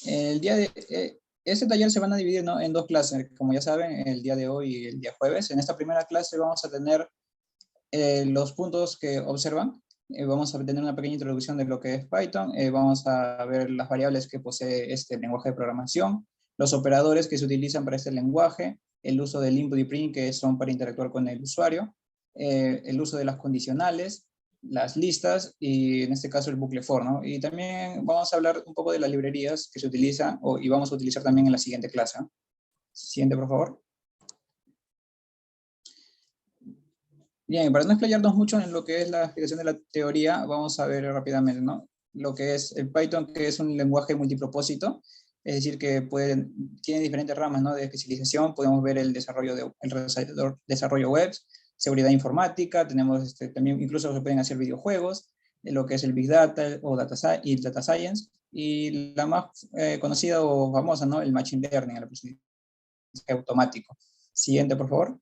Este taller se van a dividir, ¿no?, en dos clases, como ya saben, el día de hoy y el día jueves. En esta primera clase vamos a tener los puntos que observan. Vamos a tener una pequeña introducción de lo que es Python. Vamos a ver las variables que posee este lenguaje de programación, los operadores que se utilizan para este lenguaje, el uso del input y print, que son para interactuar con el usuario, el uso de las condicionales, las listas y en este caso el bucle for, ¿no? Y también vamos a hablar un poco de las librerías que se utilizan y vamos a utilizar también en la siguiente clase, ¿no? Siguiente, por favor. Bien, para no explayarnos mucho en lo que es la explicación de la teoría, vamos a ver rápidamente, ¿no?, lo que es el Python, que es un lenguaje multipropósito, es decir, que tiene diferentes ramas, ¿no?, de especialización. Podemos ver el desarrollo web, seguridad informática, tenemos también incluso se pueden hacer videojuegos, lo que es el Big Data o Data Science, y la más conocida o famosa, ¿no?, el Machine Learning, el aprendizaje automático. Siguiente, por favor.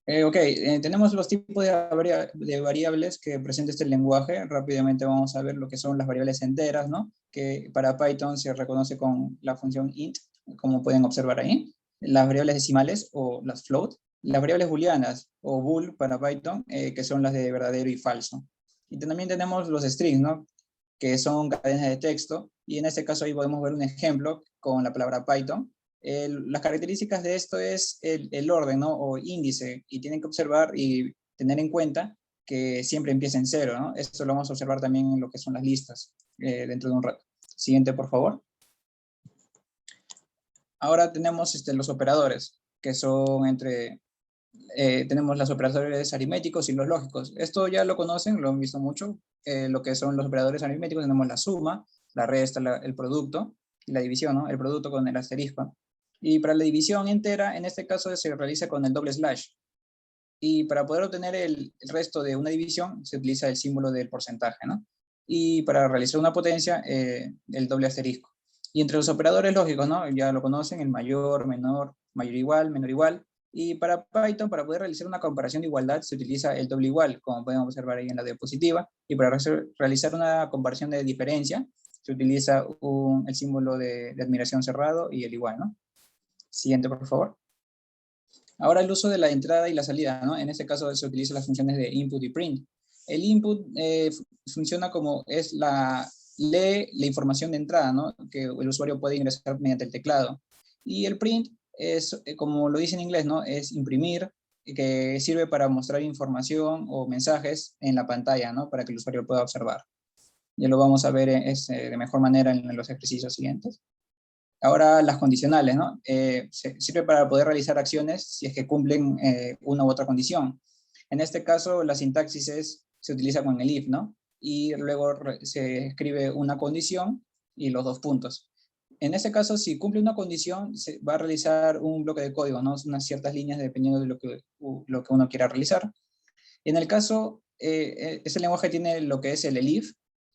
Tenemos los tipos de variables que presenta este lenguaje. Rápidamente vamos a ver lo que son las variables enteras, ¿no?, que para Python se reconoce con la función int, como pueden observar ahí. Las variables decimales o las float. Las variables booleanas o bool para Python, que son las de verdadero y falso. Y también tenemos los strings, ¿no?, que son cadenas de texto. Y en este caso ahí podemos ver un ejemplo con la palabra Python. Las características de esto es el orden, ¿no?, o índice, y tienen que observar y tener en cuenta que siempre empieza en cero, ¿no? Esto lo vamos a observar también en lo que son las listas dentro de un rato. Siguiente, por favor. Ahora tenemos los operadores, que son tenemos los operadores aritméticos y los lógicos. Esto ya lo conocen, lo han visto mucho. Lo que son los operadores aritméticos, tenemos la suma, la resta, el producto y la división, ¿no?, el producto con el asterisco. Y para la división entera, en este caso se realiza con el doble slash. Y para poder obtener el resto de una división, se utiliza el símbolo del porcentaje, ¿no? Y para realizar una potencia, el doble asterisco. Y entre los operadores lógicos, ¿no?, ya lo conocen, el mayor, menor, mayor igual, menor igual. Y para Python, para poder realizar una comparación de igualdad, se utiliza el doble igual, como pueden observar ahí en la diapositiva. Y para realizar una comparación de diferencia, se utiliza el símbolo de admiración cerrado y el igual, ¿no? Siguiente, por favor. Ahora el uso de la entrada y la salida, ¿no? En este caso se utilizan las funciones de input y print. El input funciona como lee la información de entrada, ¿no?, que el usuario puede ingresar mediante el teclado. Y el print es, como lo dice en inglés, ¿no?, es imprimir, que sirve para mostrar información o mensajes en la pantalla, ¿no?, para que el usuario pueda observar. Ya lo vamos a ver de mejor manera en los ejercicios siguientes. Ahora las condicionales, ¿no? Sirve para poder realizar acciones si es que cumplen una u otra condición. En este caso, la sintaxis se utiliza con el if, ¿no? Y luego se escribe una condición y los dos puntos. En este caso, si cumple una condición, se va a realizar un bloque de código, ¿no?, unas ciertas líneas dependiendo de lo que uno quiera realizar. En el caso, ese lenguaje tiene lo que es el elif,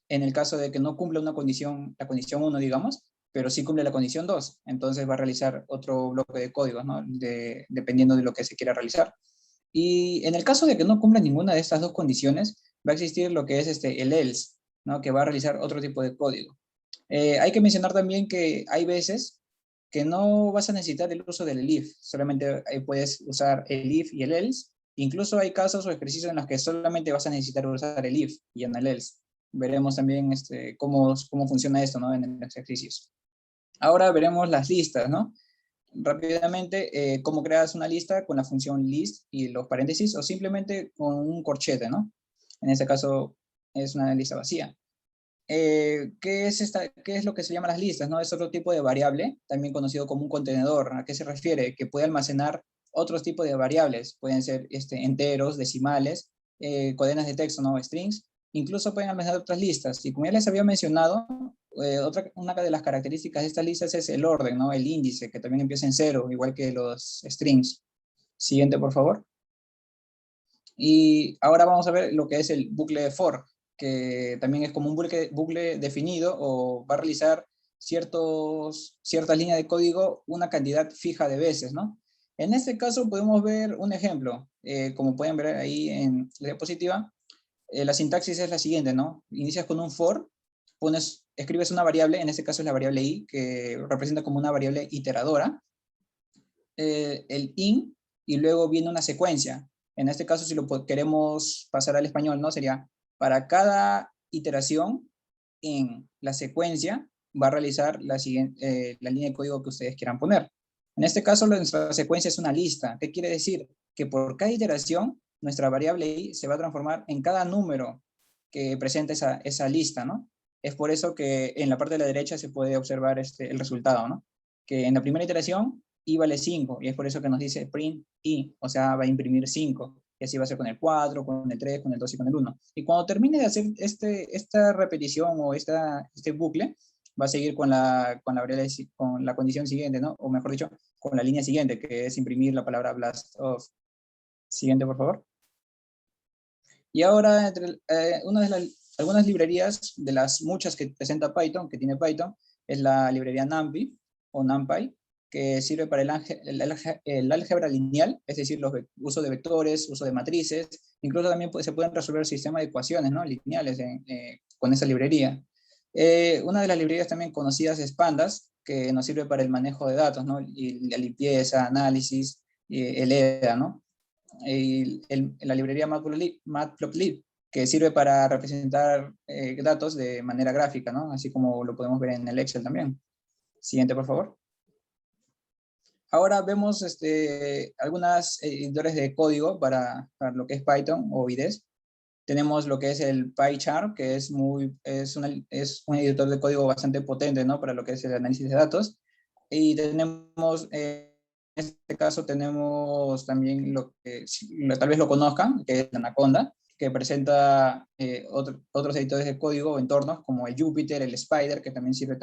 en el caso de que no cumpla una condición, la condición 1, digamos, pero sí cumple la condición 2, entonces va a realizar otro bloque de código, ¿no?, dependiendo de lo que se quiera realizar. Y en el caso de que no cumpla ninguna de estas dos condiciones, va a existir lo que es el else, ¿no?, que va a realizar otro tipo de código. Hay que mencionar también que hay veces que no vas a necesitar el uso del elif, solamente puedes usar el if y el else. Incluso hay casos o ejercicios en los que solamente vas a necesitar usar el if y no el else. Veremos también cómo funciona esto, ¿no?, en los ejercicios. Ahora veremos las listas, ¿no? Rápidamente, cómo creas una lista con la función list y los paréntesis, o simplemente con un corchete, ¿no? En este caso es una lista vacía. ¿Qué es lo que se llama las listas, ¿no? Es otro tipo de variable, también conocido como un contenedor. ¿A qué se refiere? Que puede almacenar otros tipos de variables. Pueden ser enteros, decimales, cadenas de texto, ¿no?, strings. Incluso pueden almacenar otras listas. Y como ya les había mencionado, una de las características de estas listas es el orden, ¿no?, el índice, que también empieza en 0, igual que los strings. Siguiente, por favor. Y ahora vamos a ver lo que es el bucle for, que también es como un bucle definido, o va a realizar ciertas líneas de código una cantidad fija de veces, ¿no? En este caso podemos ver un ejemplo. Como pueden ver ahí en la diapositiva, la sintaxis es la siguiente, ¿no? Inicias con un for, escribes una variable, en este caso es la variable i, que representa como una variable iteradora, el in, y luego viene una secuencia. En este caso, si lo queremos pasar al español, ¿no? Sería, para cada iteración en la secuencia, va a realizar la línea de código que ustedes quieran poner. En este caso, nuestra secuencia es una lista. ¿Qué quiere decir? Que por cada iteración, nuestra variable i se va a transformar en cada número que presenta esa lista, ¿no? Es por eso que en la parte de la derecha se puede observar el resultado, ¿no? Que en la primera iteración i vale 5, y es por eso que nos dice print i, o sea, va a imprimir 5. Y así va a ser con el 4, con el 3, con el 2 y con el 1. Y cuando termine de hacer esta repetición o este bucle, va a seguir con con la condición siguiente, ¿no? O mejor dicho, con la línea siguiente, que es imprimir la palabra blast off. Siguiente, por favor. Y ahora, algunas librerías de las muchas que presenta Python, que tiene Python, es la librería NumPy o NumPy, que sirve para el álgebra lineal, es decir, uso de vectores, uso de matrices, incluso también se pueden resolver sistemas de ecuaciones, ¿no? Lineales con esa librería. Una de las librerías también conocidas es Pandas, que nos sirve para el manejo de datos, ¿no? Y la limpieza, análisis, el EDA, ¿no? La librería Matplotlib, que sirve para representar datos de manera gráfica, ¿no? Así como lo podemos ver en el Excel también. Siguiente, por favor. Ahora vemos algunas editores de código para lo que es Python o IDES. Tenemos lo que es el PyCharm, que es un editor de código bastante potente, ¿no? Para lo que es el análisis de datos. Y tenemos, en este caso, tenemos también lo que tal vez lo conozcan, que es la Anaconda, que presenta otros editores de código o entornos, como el Jupyter, el Spider, que también sirve,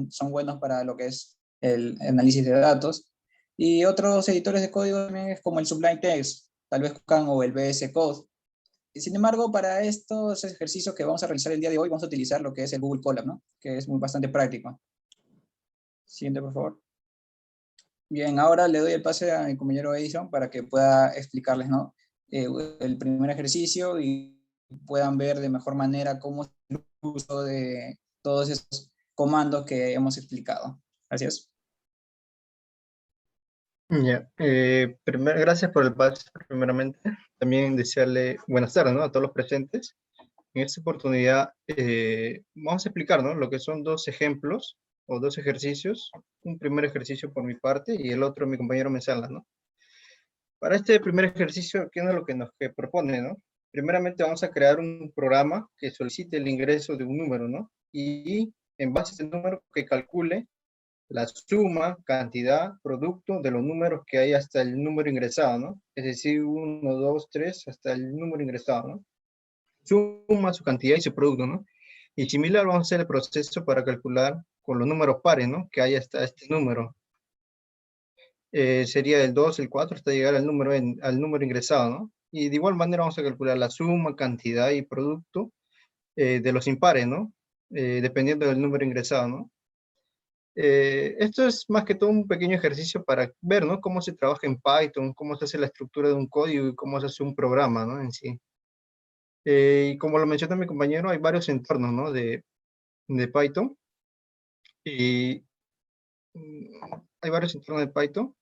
son buenos para lo que es el análisis de datos. Y otros editores de código también es como el Sublime Text, tal vez Khan o el VS Code. Sin embargo, para estos ejercicios que vamos a realizar el día de hoy, vamos a utilizar lo que es el Google Colab, ¿no? Que es bastante práctico. Siguiente, por favor. Bien, ahora le doy el pase a mi compañero Edison para que pueda explicarles, ¿no? El primer ejercicio y puedan ver de mejor manera cómo es el uso de todos esos comandos que hemos explicado. Gracias. Ya, gracias por el pase, primeramente. También desearle buenas tardes, ¿no? A todos los presentes. En esta oportunidad vamos a explicar, ¿no? Lo que son dos ejemplos o dos ejercicios. Un primer ejercicio por mi parte y el otro mi compañero me sala, ¿no? Para este primer ejercicio, ¿qué es lo que nos propone, ¿no? Primeramente vamos a crear un programa que solicite el ingreso de un número, ¿no? Y en base a ese número que calcule la suma, cantidad, producto de los números que hay hasta el número ingresado, ¿no? Es decir, 1, 2, 3, hasta el número ingresado, ¿no? Suma, su cantidad y su producto, ¿no? Y similar vamos a hacer el proceso para calcular con los números pares, ¿no? Que hay hasta este número. Sería el 2, el 4, hasta llegar al número ingresado, ¿no? Y de igual manera vamos a calcular la suma, cantidad y producto de los impares, ¿no? Dependiendo del número ingresado, ¿no? Esto es más que todo un pequeño ejercicio para ver, ¿no? Cómo se trabaja en Python, cómo se hace la estructura de un código y cómo se hace un programa, ¿no? En sí. Y como lo mencionó mi compañero, hay varios entornos, ¿no? De Python. Y hay varios entornos de Python.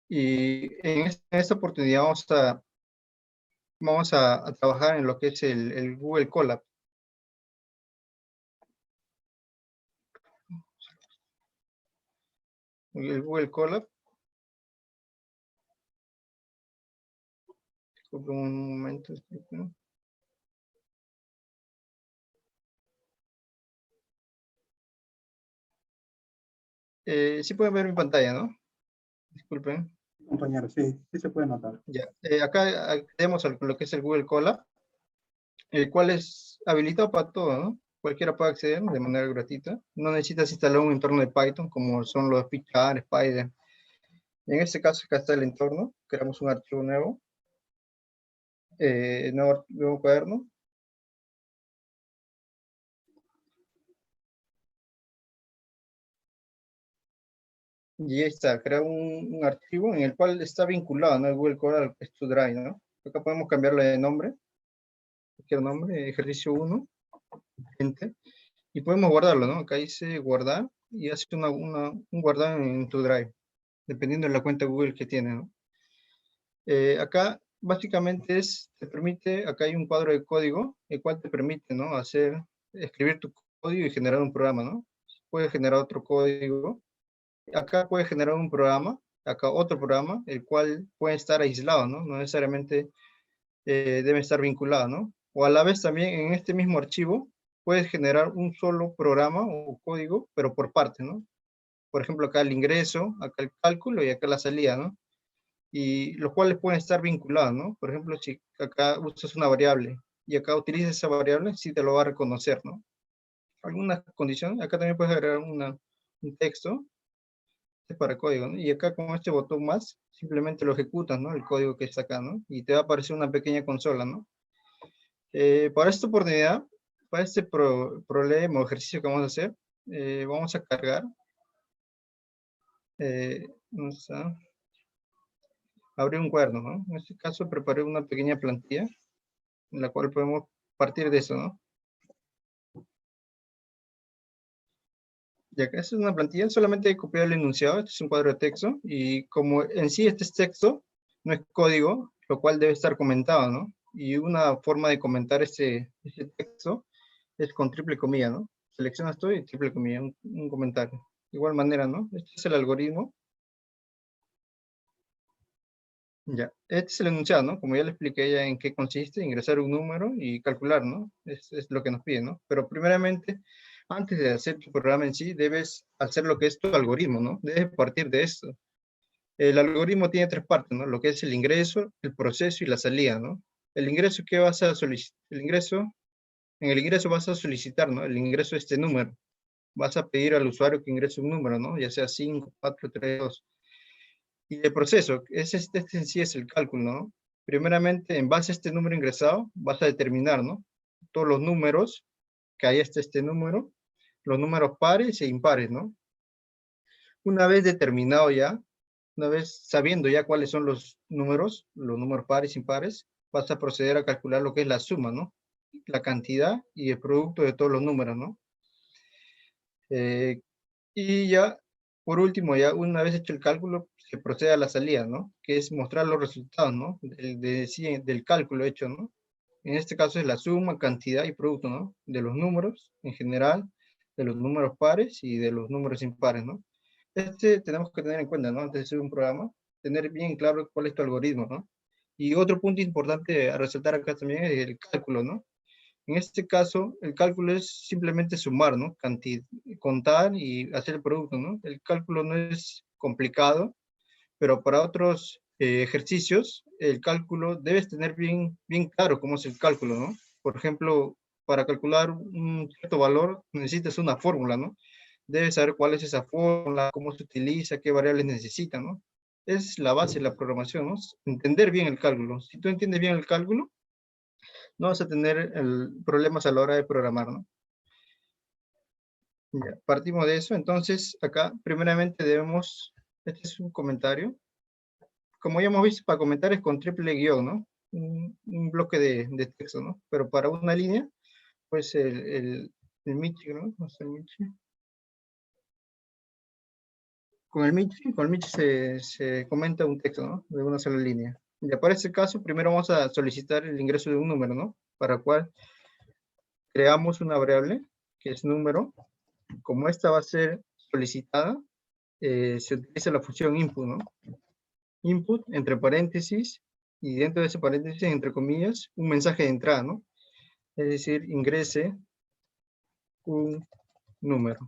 Y en esta oportunidad vamos a trabajar en lo que es el Google Colab. El Google Colab. Disculpe un momento. Sí pueden ver mi pantalla, ¿no? Disculpen. Compañero, sí, sí se puede notar. Ya. Acá tenemos lo que es el Google Colab, el cual es habilitado para todo, ¿no? Cualquiera puede acceder de manera gratuita. No necesitas instalar un entorno de Python como son los PyCharm, Spider. En este caso, acá está el entorno. Creamos un archivo nuevo. Nuevo cuaderno. Y ahí está, crea un archivo en el cual está vinculado, ¿no? El Google Colab al to Drive, ¿no? Acá podemos cambiarle de nombre. Cualquier nombre, ejercicio 1. ente, y podemos guardarlo, ¿no? Acá dice guardar, y hace un guardado en tu Drive, dependiendo de la cuenta Google que tienes, ¿no? Acá básicamente te permite, acá hay un cuadro de código, el cual te permite, ¿no? Escribir tu código y generar un programa, ¿no? Puedes generar otro código. Acá puedes generar un programa, acá otro programa, el cual puede estar aislado, ¿no? No necesariamente debe estar vinculado, ¿no? O a la vez también en este mismo archivo puedes generar un solo programa o código, pero por parte, ¿no? Por ejemplo, acá el ingreso, acá el cálculo y acá la salida, ¿no? Y los cuales pueden estar vinculados, ¿no? Por ejemplo, si acá usas una variable y acá utilizas esa variable, sí te lo va a reconocer, ¿no? Algunas condiciones, acá también puedes agregar un texto para código, ¿no? Y acá con este botón más, simplemente lo ejecutas, ¿no? El código que está acá, ¿no? Y te va a aparecer una pequeña consola, ¿no? Para esta oportunidad, para este problema o ejercicio que vamos a hacer, vamos a cargar, vamos a abrir un cuaderno, ¿no? En este caso preparé una pequeña plantilla en la cual podemos partir de eso, ¿no? Y acá es una plantilla, solamente hay que copiar el enunciado, este es un cuadro de texto, y como en sí este es texto, no es código, lo cual debe estar comentado, ¿no? Y una forma de comentar este texto es con triple comilla, ¿no? Seleccionas todo y triple comilla, un comentario. De igual manera, ¿no? Este es el algoritmo. Ya, este es el enunciado, ¿no? Como ya le expliqué ya en qué consiste, ingresar un número y calcular, ¿no? Es lo que nos pide, ¿no? Pero primeramente, antes de hacer tu programa en sí, debes hacer lo que es tu algoritmo, ¿no? Debes partir de esto. El algoritmo tiene tres partes, ¿no? Lo que es el ingreso, el proceso y la salida, ¿no? El ingreso que vas a solicitar, en el ingreso vas a solicitar, ¿no? El ingreso de este número. Vas a pedir al usuario que ingrese un número, ¿no? Ya sea 5, 4, 3, 2. Y el proceso, este en sí es el cálculo, ¿no? Primeramente, en base a este número ingresado, vas a determinar, ¿no? Todos los números, que ahí está este número, los números pares e impares, ¿no? Una vez determinado ya, una vez sabiendo ya cuáles son los números pares e impares, vas a proceder a calcular lo que es la suma, ¿no? La cantidad y el producto de todos los números, ¿no? Y ya, por último, ya una vez hecho el cálculo, se procede a la salida, ¿no? Que es mostrar los resultados, ¿no? Del cálculo hecho, ¿no? En este caso es la suma, cantidad y producto, ¿no? De los números en general, de los números pares y de los números impares, ¿no? Tenemos que tener en cuenta, ¿no? Antes de hacer un programa, tener bien claro cuál es tu algoritmo, ¿no? Y otro punto importante a resaltar acá también es el cálculo, ¿no? En este caso, el cálculo es simplemente sumar, ¿no? Contar y hacer el producto, ¿no? El cálculo no es complicado, pero para otros ejercicios, el cálculo debes tener bien claro cómo es el cálculo, ¿no? Por ejemplo, para calcular un cierto valor necesitas una fórmula, ¿no? Debes saber cuál es esa fórmula, cómo se utiliza, qué variables necesita, ¿no? Es la base de la programación, ¿no? Entender bien el cálculo. Si tú entiendes bien el cálculo, no vas a tener problemas a la hora de programar, ¿no? Ya, partimos de eso, entonces acá primeramente este es un comentario, como ya hemos visto, para comentar es con triple guión, ¿no? Un bloque de texto, ¿no? Pero para una línea, pues el Michi, ¿no? No sé, Michi. Con el Michi se comenta un texto, ¿no? De una sola línea. Ya para este caso, primero vamos a solicitar el ingreso de un número, ¿no? Para el cual creamos una variable, que es número. Como esta va a ser solicitada, se utiliza la función input, ¿no? Input, entre paréntesis, y dentro de ese paréntesis, entre comillas, un mensaje de entrada, ¿no? Es decir, ingrese un número.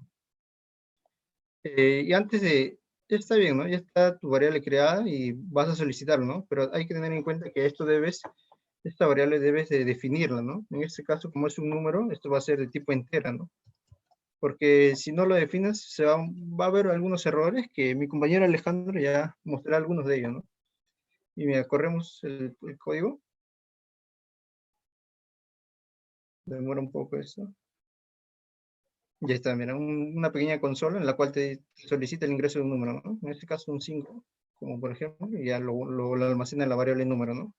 Y antes de, ya está bien, ¿no? Ya está tu variable creada y vas a solicitarlo, ¿no? Pero hay que tener en cuenta que esta variable debes de definirla, ¿no? En este caso, como es un número, esto va a ser de tipo entera, ¿no? Porque si no lo defines, va a haber algunos errores que mi compañero Alejandro ya mostrará algunos de ellos, ¿no? Y mira, corremos el código. Demora un poco esto. Ya está, mira, una pequeña consola en la cual te solicita el ingreso de un número, ¿no? En este caso un 5, como por ejemplo, y ya lo almacena en la variable número, ¿no?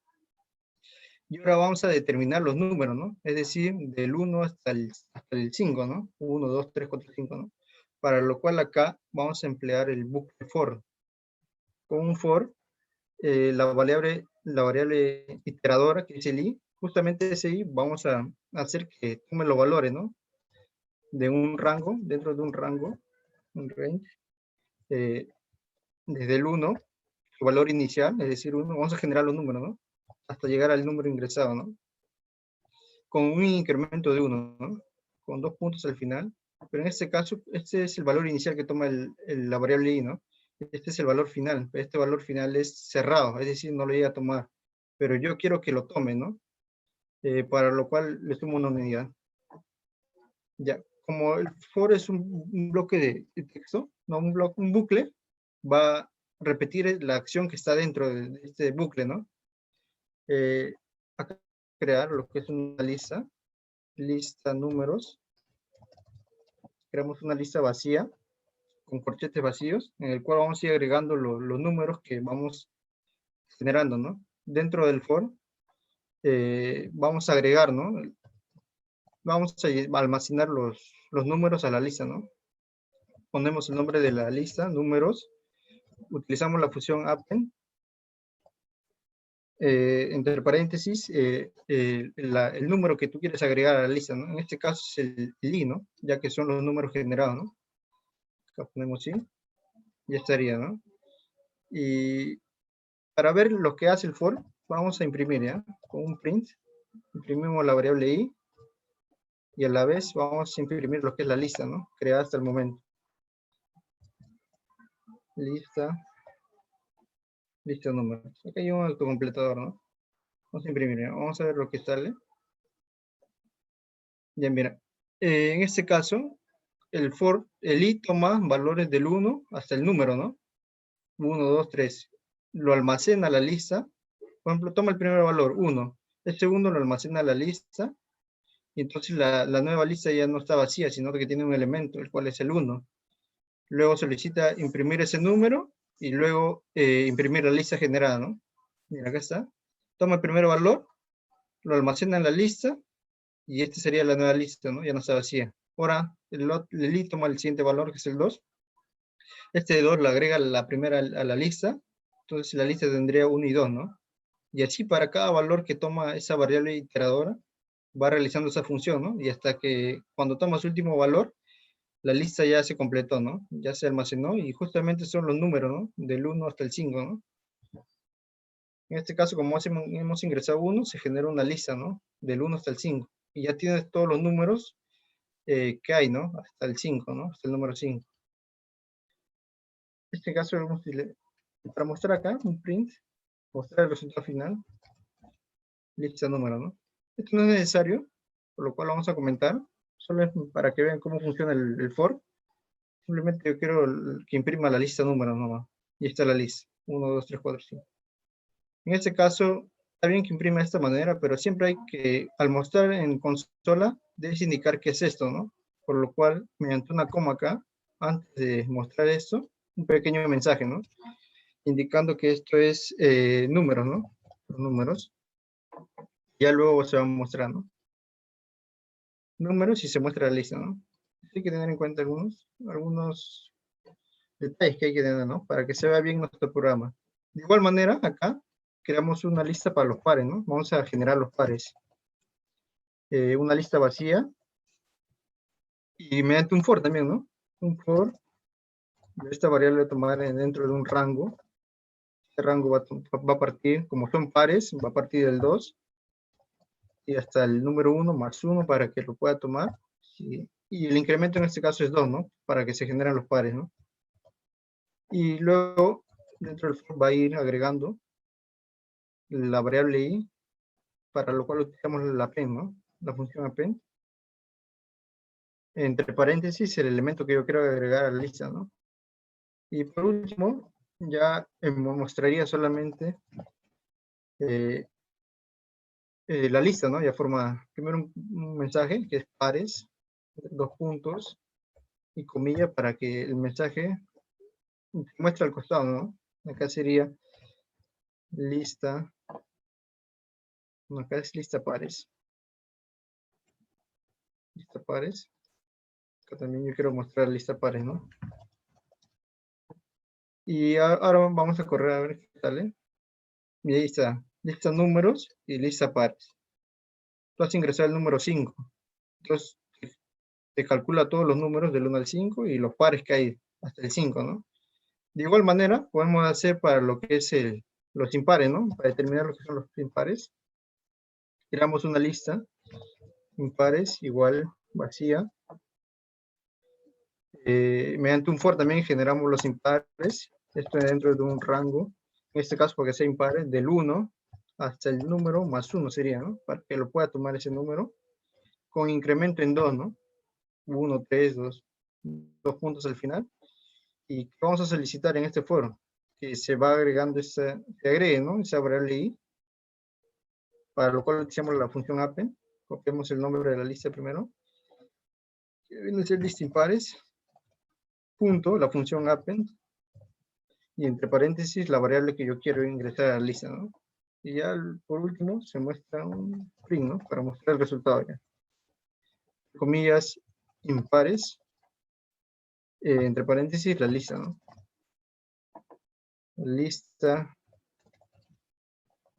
Y ahora vamos a determinar los números, ¿no? Es decir, del 1 hasta el 5, ¿no? 1, 2, 3, 4, 5, ¿no? Para lo cual acá vamos a emplear el bucle for. Con un for, la variable iteradora, que es el i, justamente ese i vamos a hacer que tome los valores, ¿no? De un rango, dentro de un rango, un range, desde el 1, su valor inicial, es decir, 1, vamos a generar los números, ¿no? Hasta llegar al número ingresado, ¿no? Con un incremento de 1, ¿no? Con 2 puntos al final, pero en este caso, este es el valor inicial que toma la variable i, ¿no? Este es el valor final, este valor final es cerrado, es decir, no lo llega a tomar, pero yo quiero que lo tome, ¿no? Para lo cual le sumo una unidad. Ya, como el for es un bloque de texto, no un bucle, va a repetir la acción que está dentro de este bucle, ¿no? Acá crear lo que es una lista números. Creamos una lista vacía con corchetes vacíos, en el cual vamos a ir agregando los números que vamos generando, ¿no? Dentro del for, vamos a agregar, ¿no? Vamos a almacenar los números a la lista, ¿no? Ponemos el nombre de la lista, números, utilizamos la función append, entre paréntesis, el número que tú quieres agregar a la lista, ¿no? En este caso es el i, ¿no? Ya que son los números generados, ¿no? Acá ponemos i, ya estaría, ¿no? Y para ver lo que hace el for, vamos a imprimir, ¿ya? Con un print, imprimimos la variable i, y a la vez vamos a imprimir lo que es la lista, ¿no? Creada hasta el momento. Lista número. Acá hay un autocompletador, ¿no? Vamos a imprimir, ¿ya? Vamos a ver lo que sale. Ya, mira. En este caso, el for, el i toma valores del 1 hasta el número, ¿no? 1, 2, 3. Lo almacena a la lista. Por ejemplo, toma el primer valor, 1. El segundo lo almacena a la lista. Y entonces la nueva lista ya no está vacía, sino que tiene un elemento, el cual es el 1. Luego solicita imprimir ese número y luego imprimir la lista generada, ¿no? Mira, acá está. Toma el primer valor, lo almacena en la lista y esta sería la nueva lista, ¿no? Ya no está vacía. Ahora, el i toma el siguiente valor, que es el 2. Este 2 lo agrega la primera a la lista, entonces la lista tendría 1 y 2, ¿no? Y así para cada valor que toma esa variable iteradora, va realizando esa función, ¿no? Y hasta que cuando toma su último valor, la lista ya se completó, ¿no? Ya se almacenó y justamente son los números, ¿no? Del 1 hasta el 5, ¿no? En este caso, como hemos ingresado 1, se genera una lista, ¿no? Del 1 hasta el 5. Y ya tienes todos los números que hay, ¿no? Hasta el 5, ¿no? Hasta el número 5. En este caso, para mostrar acá un print, mostrar el resultado final, lista número, ¿no? Esto no es necesario, por lo cual lo vamos a comentar. Solo es para que vean cómo funciona el for. Simplemente yo quiero que imprima la lista número nomás. Y está la lista. 1, 2, 3, 4, 5. En este caso, está bien que imprima de esta manera, pero siempre hay que, al mostrar en consola, debes indicar qué es esto, ¿no? Por lo cual, mediante una coma acá, antes de mostrar esto, un pequeño mensaje, ¿no? Indicando que esto es números, ¿no? Los números. Ya luego se va a mostrar, ¿no? Números y se muestra la lista, ¿no? Hay que tener en cuenta algunos detalles que hay que tener, ¿no? Para que se vea bien nuestro programa. De igual manera, acá creamos una lista para los pares, ¿no? Vamos a generar los pares. Una lista vacía. Y mediante un for también, ¿no? Un for. Esta variable va a tomar dentro de un rango. Este rango va a partir, como son pares, va a partir del 2. Y hasta el número 1 más 1 para que lo pueda tomar. Y el incremento en este caso es 2, ¿no? Para que se generen los pares, ¿no? Y luego, dentro del for va a ir agregando la variable i, para lo cual utilizamos la append, ¿no? La función append. Entre paréntesis, el elemento que yo quiero agregar a la lista, ¿no? Y por último, ya mostraría solamente la lista, ¿no? Ya forma primero un mensaje que es pares, 2 puntos y comilla para que el mensaje muestre al costado, ¿no? Acá sería lista Bueno, acá es lista pares. Lista pares. Acá también yo quiero mostrar lista pares, ¿no? Y ahora vamos a correr a ver qué sale. Y ahí está. Lista números y lista pares. Tú has ingresado el número 5. Entonces, te calcula todos los números del 1 al 5 y los pares que hay hasta el 5, ¿no? De igual manera, podemos hacer para lo que es los impares, ¿no? Para determinar lo que son los impares. Creamos una lista. Impares igual vacía. Mediante un for también generamos los impares. Esto es dentro de un rango. En este caso, porque sea impares, del 1 hasta el número más 1 sería, ¿no? Para que lo pueda tomar ese número. Con incremento en 2, ¿no? 1, 3, 2 puntos al final. ¿Y qué vamos a solicitar en este foro? Que se va agregando se agregue, ¿no? Esa variable i, para lo cual utilizamos la función append. Copiamos el nombre de la lista primero. Que viene a ser lista impares. Punto, la función append. Y entre paréntesis, la variable que yo quiero ingresar a la lista, ¿no? Y ya por último se muestra un print, ¿no? Para mostrar el resultado ya. Comillas impares. Entre paréntesis, la lista, ¿no? Lista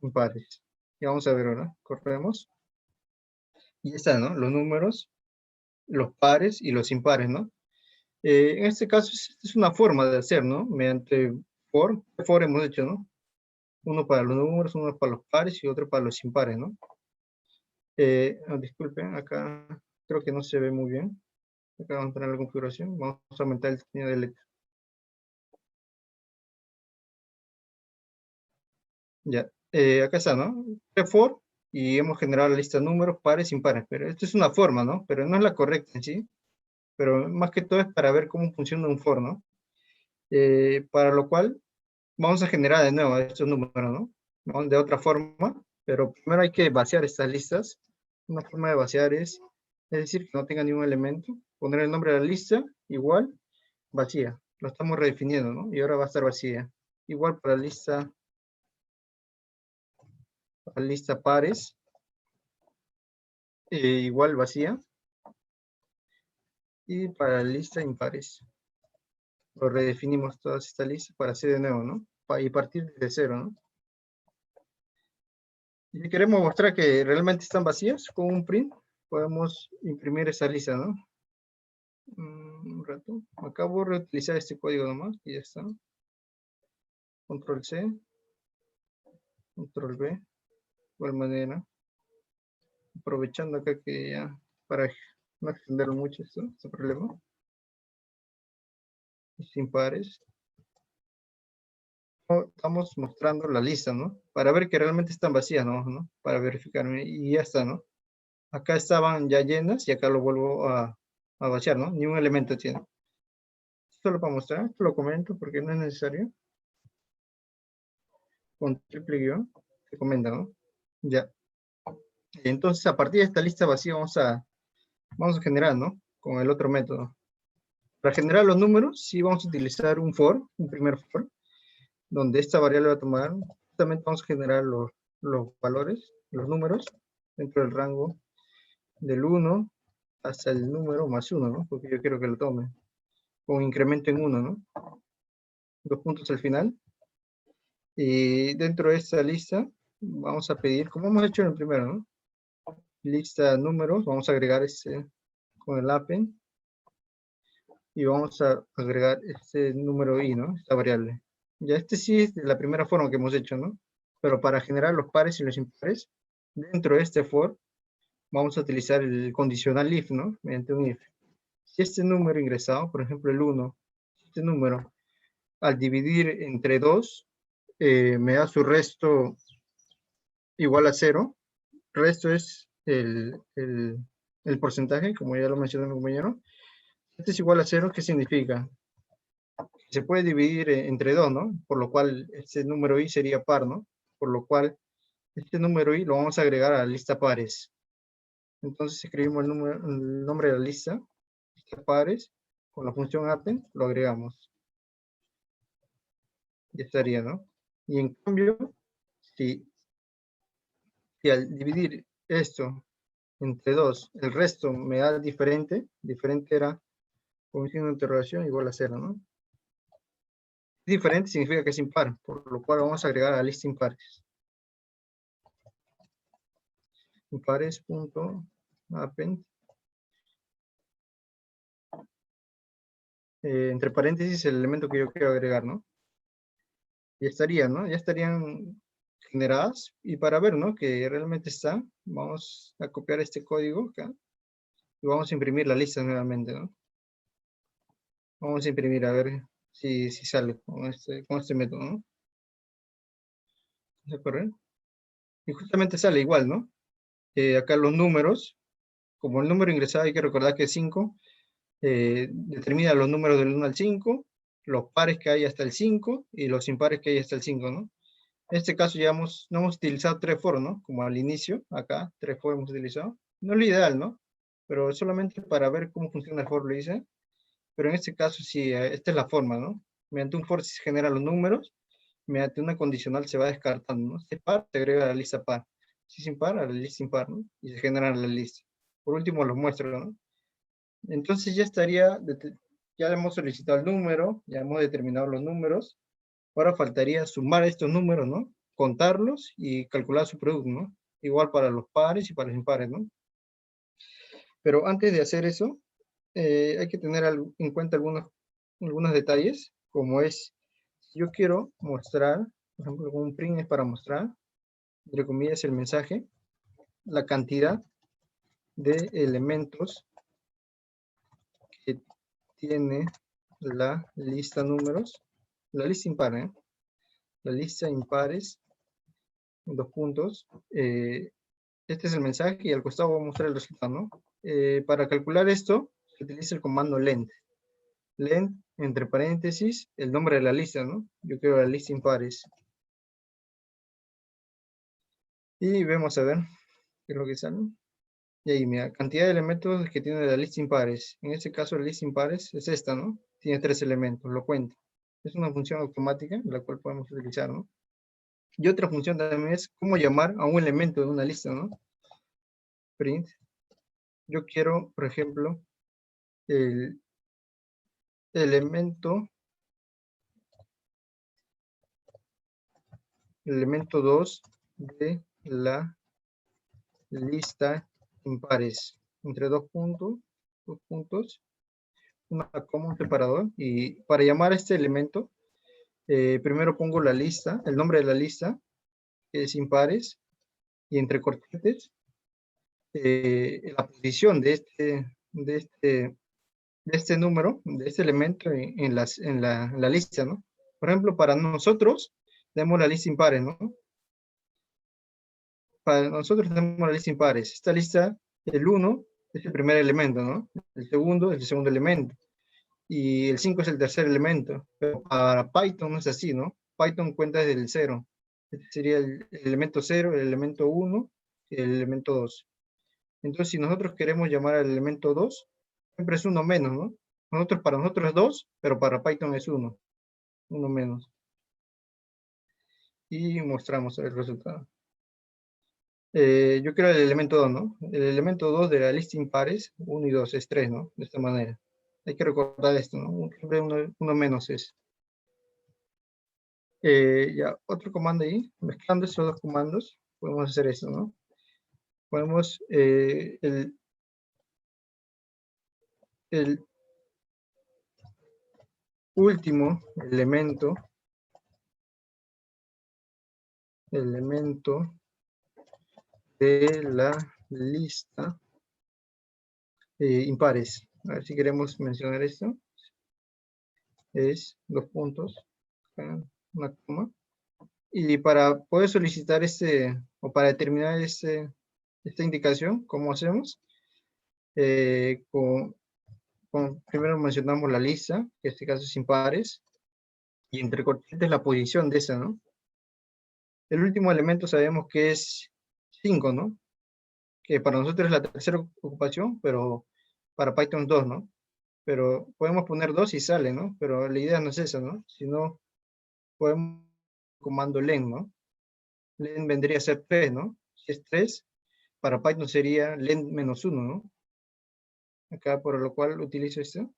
impares. Y vamos a ver ahora. Corremos. Y ya está, ¿no? Los números, los pares y los impares, ¿no? En este caso es una forma de hacer, ¿no? Mediante for. For hemos hecho, ¿no? Uno para los números, uno para los pares y otro para los impares, ¿no? Disculpen, acá creo que no se ve muy bien. Acá vamos a poner la configuración. Vamos a aumentar el tamaño de letra. Ya. Acá está, ¿no? For y hemos generado la lista de números, pares, impares. Pero esto es una forma, ¿no? Pero no es la correcta en sí. Pero más que todo es para ver cómo funciona un for, ¿no? Para lo cual vamos a generar de nuevo estos números, ¿no? Vamos de otra forma, pero primero hay que vaciar estas listas. Una forma de vaciar es decir, que no tenga ningún elemento, poner el nombre de la lista, igual, vacía. Lo estamos redefiniendo, ¿no? Y ahora va a estar vacía. Igual para lista pares, igual vacía. Y para la lista impares. Lo redefinimos todas estas listas para hacer de nuevo, ¿no? Y partir de cero, ¿no? Y si queremos mostrar que realmente están vacías, con un print, podemos imprimir esa lista, ¿no? Un rato. Acabo de reutilizar este código nomás y ya está. Control C. Control V. De igual manera. Aprovechando acá que ya, para no extender mucho este problema. Sin pares. Estamos mostrando la lista, ¿no? Para ver que realmente están vacías, ¿no? Para verificarme y ya está, ¿no? Acá estaban ya llenas y acá lo vuelvo a vaciar, ¿no? Ni un elemento tiene. Solo para mostrar, esto lo comento porque no es necesario. Con triple guión, se comenta, ¿no? Ya. Entonces, a partir de esta lista vacía vamos a generar, ¿no? Con el otro método. Para generar los números, sí vamos a utilizar un for, un primer for, donde esta variable va a tomar, justamente vamos a generar los valores, los números, dentro del rango del 1 hasta el número más 1, ¿no? Porque yo quiero que lo tome. Con incremento en 1, ¿no? 2 puntos al final. Y dentro de esta lista vamos a pedir, como hemos hecho en el primero, ¿no? Lista números, vamos a agregar con el append. Y vamos a agregar este número i, ¿no? Esta variable. Ya sí es la primera forma que hemos hecho, ¿no? Pero para generar los pares y los impares, dentro de este for, vamos a utilizar el condicional if, ¿no? Mediante un if. Si este número ingresado, por ejemplo el 1, este número, al dividir entre 2, me da su resto igual a 0. Resto es el porcentaje, como ya lo mencionó mi compañero. Este es igual a 0, ¿qué significa? Se puede dividir entre 2, ¿no? Por lo cual este número i sería par, ¿no? Por lo cual este número i lo vamos a agregar a la lista pares. Entonces escribimos el nombre de la lista pares, con la función append lo agregamos. Ya estaría, ¿no? Y en cambio, si Y al dividir esto entre 2, el resto me da diferente. Diferente era con un signo de interrogación igual a 0, ¿no? Diferente significa que es impar, por lo cual vamos a agregar a la lista impares. Impares.append. Entre paréntesis el elemento que yo quiero agregar, ¿no? Ya estaría, ¿no? Ya estarían generadas. Y para ver, ¿no? Que realmente está, vamos a copiar este código acá. Y vamos a imprimir la lista nuevamente, ¿no? Vamos a imprimir a ver si sale con este método, ¿no? Vamos a correr. Y justamente sale igual, ¿no? Acá los números, como el número ingresado hay que recordar que es 5, determina los números del 1 al 5, los pares que hay hasta el 5 y los impares que hay hasta el 5, ¿no? En este caso ya no hemos utilizado 3 for, ¿no? Como al inicio, acá 3 for hemos utilizado. No es lo ideal, ¿no? Pero solamente para ver cómo funciona el for lo hice. Pero en este caso sí, esta es la forma, ¿no? Mediante un for se generan los números, mediante una condicional se va descartando, ¿no? Si es par, se agrega a la lista par. Si es impar, a la lista impar, ¿no? Y se generan la lista. Por último, los muestro, ¿no? Entonces ya estaría, ya hemos solicitado el número, ya hemos determinado los números. Ahora faltaría sumar estos números, ¿no? Contarlos y calcular su producto, ¿no? Igual para los pares y para los impares, ¿no? Pero antes de hacer eso, hay que tener en cuenta algunos detalles, como es, si yo quiero mostrar, por ejemplo, un print es para mostrar, entre comillas, el mensaje, la cantidad de elementos que tiene la lista números, la lista impar, la lista impares, dos puntos. Este es el mensaje y al costado voy a mostrar el resultado, ¿no? Para calcular esto, se utiliza el comando length. Length, entre paréntesis, el nombre de la lista, ¿no? Yo quiero la lista impares. Y vemos a ver qué es lo que sale. Y ahí, mira, cantidad de elementos que tiene la lista impares. En este caso, la lista impares es esta, ¿no? Tiene 3 elementos, lo cuento. Es una función automática, la cual podemos utilizar, ¿no? Y otra función también es cómo llamar a un elemento de una lista, ¿no? Print. Yo quiero, por ejemplo, el elemento 2 de la lista impares, entre dos puntos, una coma, un separador, y para llamar a este elemento, primero pongo la lista, el nombre de la lista, que es impares, y entre corchetes, la posición de este número, de este elemento en la lista, ¿no? Por ejemplo, para nosotros, tenemos la lista impares, ¿no? Para nosotros tenemos la lista impares. Esta lista, el 1 es el primer elemento, ¿no? El segundo es el segundo elemento. Y el 5 es el tercer elemento. Pero para Python no es así, ¿no? Python cuenta desde el 0. Este sería el elemento 0, el elemento 1 y el elemento 2. Entonces, si nosotros queremos llamar al elemento 2, siempre es 1 menos, ¿no? Para nosotros es 2, pero para Python es 1. 1 menos. Y mostramos el resultado. Yo quiero el elemento 2, ¿no? El elemento 2 de la lista impares, 1 y 2, es 3, ¿no? De esta manera. Hay que recordar esto, ¿no? Siempre uno menos es. Ya, otro comando ahí, mezclando estos dos comandos, podemos hacer esto, ¿no? Podemos, el último elemento de la lista impares. A ver si queremos mencionar esto. Es dos puntos, una coma. Y para poder solicitar o para determinar esta indicación, ¿cómo hacemos? Primero mencionamos la lista, que en este caso es impares, y entre corchetes la posición de esa, ¿no? El último elemento sabemos que es 5, ¿no? Que para nosotros es la tercera ocupación, pero para Python 2, ¿no? Pero podemos poner 2 y sale, ¿no? Pero la idea no es esa, ¿no? Sino podemos comando len, ¿no? Len vendría a ser 3, ¿no? Si es 3, para Python sería len -1, ¿no? Acá, por lo cual utilizo esto.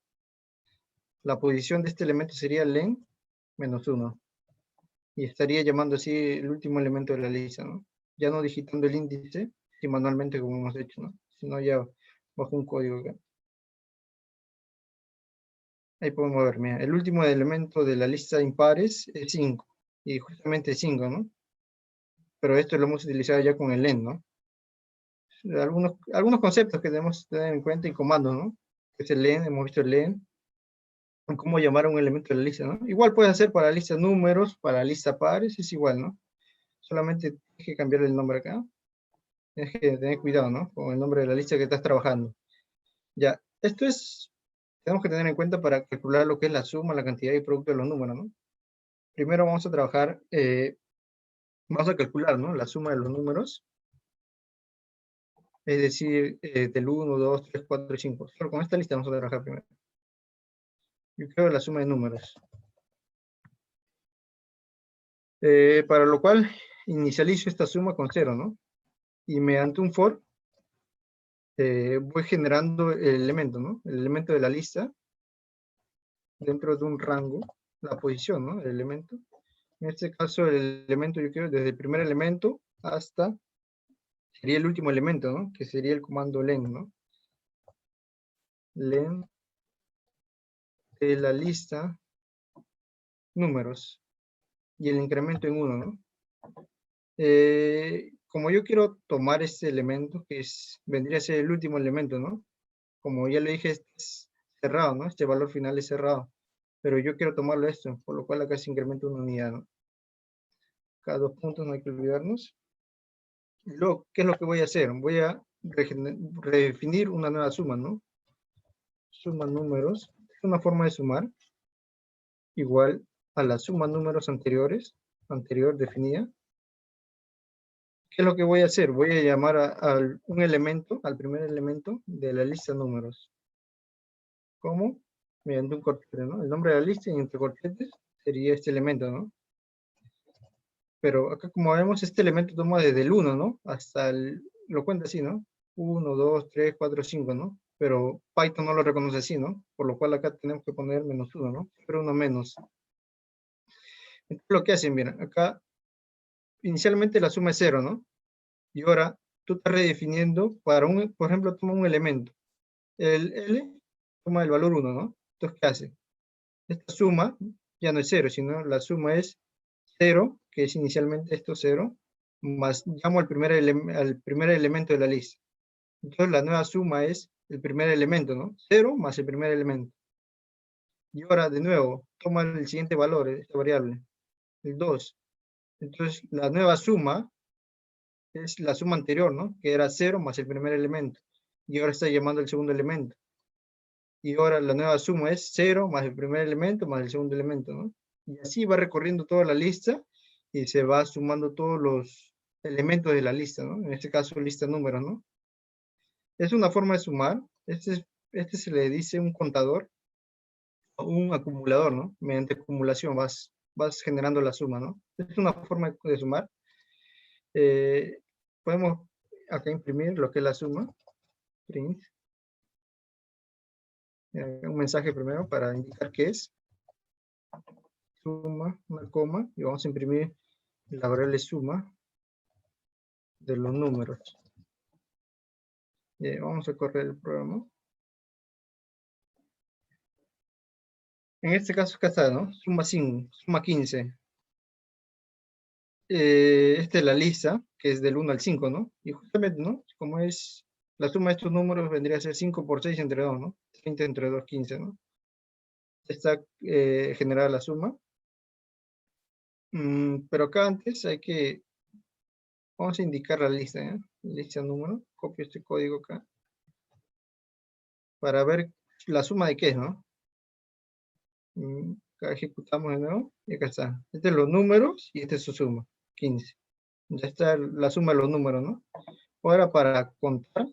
La posición de este elemento sería len -1. Y estaría llamando así el último elemento de la lista, ¿no? Ya no digitando el índice, y manualmente como hemos hecho, ¿no? Sino ya bajo un código acá. Ahí podemos ver, mira, el último elemento de la lista de impares es 5, y justamente 5, ¿no? Pero esto lo hemos utilizado ya con el len, ¿no? Algunos conceptos que debemos tener en cuenta y comandos, ¿no? Es el len, hemos visto el len, cómo llamar a un elemento de la lista, ¿no? Igual puedes hacer para la lista números, para la lista pares, es igual, ¿no? Solamente tienes que cambiarle el nombre acá. Tienes que tener cuidado, ¿no? Con el nombre de la lista que estás trabajando. Ya, esto es, tenemos que tener en cuenta para calcular lo que es la suma, la cantidad y producto de los números, ¿no? Primero vamos a trabajar, vamos a calcular, ¿no? La suma de los números. Es decir, del 1, 2, 3, 4 y 5. Solo con esta lista vamos a trabajar primero. Yo creo la suma de números. Para lo cual, inicializo esta suma con 0, ¿no? Y mediante un for, voy generando el elemento, ¿no? El elemento de la lista dentro de un rango, la posición, ¿no? El elemento. En este caso, el elemento yo quiero desde el primer elemento hasta, sería el último elemento, ¿no? Que sería el comando len, ¿no? Len de la lista números y el incremento en 1, ¿no? Como yo quiero tomar este elemento, que vendría a ser el último elemento, ¿no? Como ya le dije, este es cerrado, ¿no? Este valor final es cerrado. Pero yo quiero tomarlo esto, por lo cual acá se incrementa una unidad, ¿no? Cada 2 puntos no hay que olvidarnos. Y luego, ¿qué es lo que voy a hacer? Voy a redefinir una nueva suma, ¿no? Suma números. Es una forma de sumar igual a la suma números anteriores, anterior definida. ¿Qué es lo que voy a hacer? Voy a llamar a un elemento, al primer elemento de la lista números. ¿Cómo? Mediante un corchete, ¿no? El nombre de la lista y entre corchetes sería este elemento, ¿no? Pero acá como vemos, este elemento toma desde el 1, ¿no? Hasta el, lo cuenta así, ¿no? 1, 2, 3, 4, 5, ¿no? Pero Python no lo reconoce así, ¿no? Por lo cual acá tenemos que poner -1, ¿no? Pero uno menos. Entonces lo que hacen, miren, acá inicialmente la suma es 0, ¿no? Y ahora tú estás redefiniendo para un, por ejemplo, toma un elemento. El L toma el valor 1, ¿no? Entonces, ¿qué hace? Esta suma ya no es 0, sino la suma es 0, que es inicialmente esto 0, más llamo al primer elemento de la lista. Entonces la nueva suma es el primer elemento, ¿no? 0 más el primer elemento. Y ahora de nuevo, toma el siguiente valor, esta variable, el 2. Entonces la nueva suma es la suma anterior, ¿no? Que era 0 más el primer elemento. Y ahora está llamando el segundo elemento. Y ahora la nueva suma es 0 más el primer elemento más el segundo elemento, ¿no? Y así va recorriendo toda la lista y se va sumando todos los elementos de la lista, ¿no? En este caso, lista números, ¿no? Es una forma de sumar. Este se le dice un contador o un acumulador, ¿no? Mediante acumulación vas generando la suma, ¿no? Es una forma de sumar. Podemos acá imprimir lo que es la suma. Print. Un mensaje primero para indicar qué es. Suma, una coma, y vamos a imprimir la variable suma de los números. Vamos a correr el programa. En este caso acá está, ¿no? Suma 5, suma 15. Esta es la lista, que es del 1 al 5, ¿no? Y justamente, ¿no? Como es la suma de estos números, vendría a ser 5 por 6 entre 2, ¿no? 30 entre 2, 15, ¿no? Está generada la suma. Pero acá antes hay que, vamos a indicar la lista, ¿eh? Lista número, copio este código acá. Para ver la suma de qué es, ¿no? Acá ejecutamos de nuevo y acá está. Este es los números y esta es su suma, 15. Ya está la suma de los números, ¿no? Ahora para contar,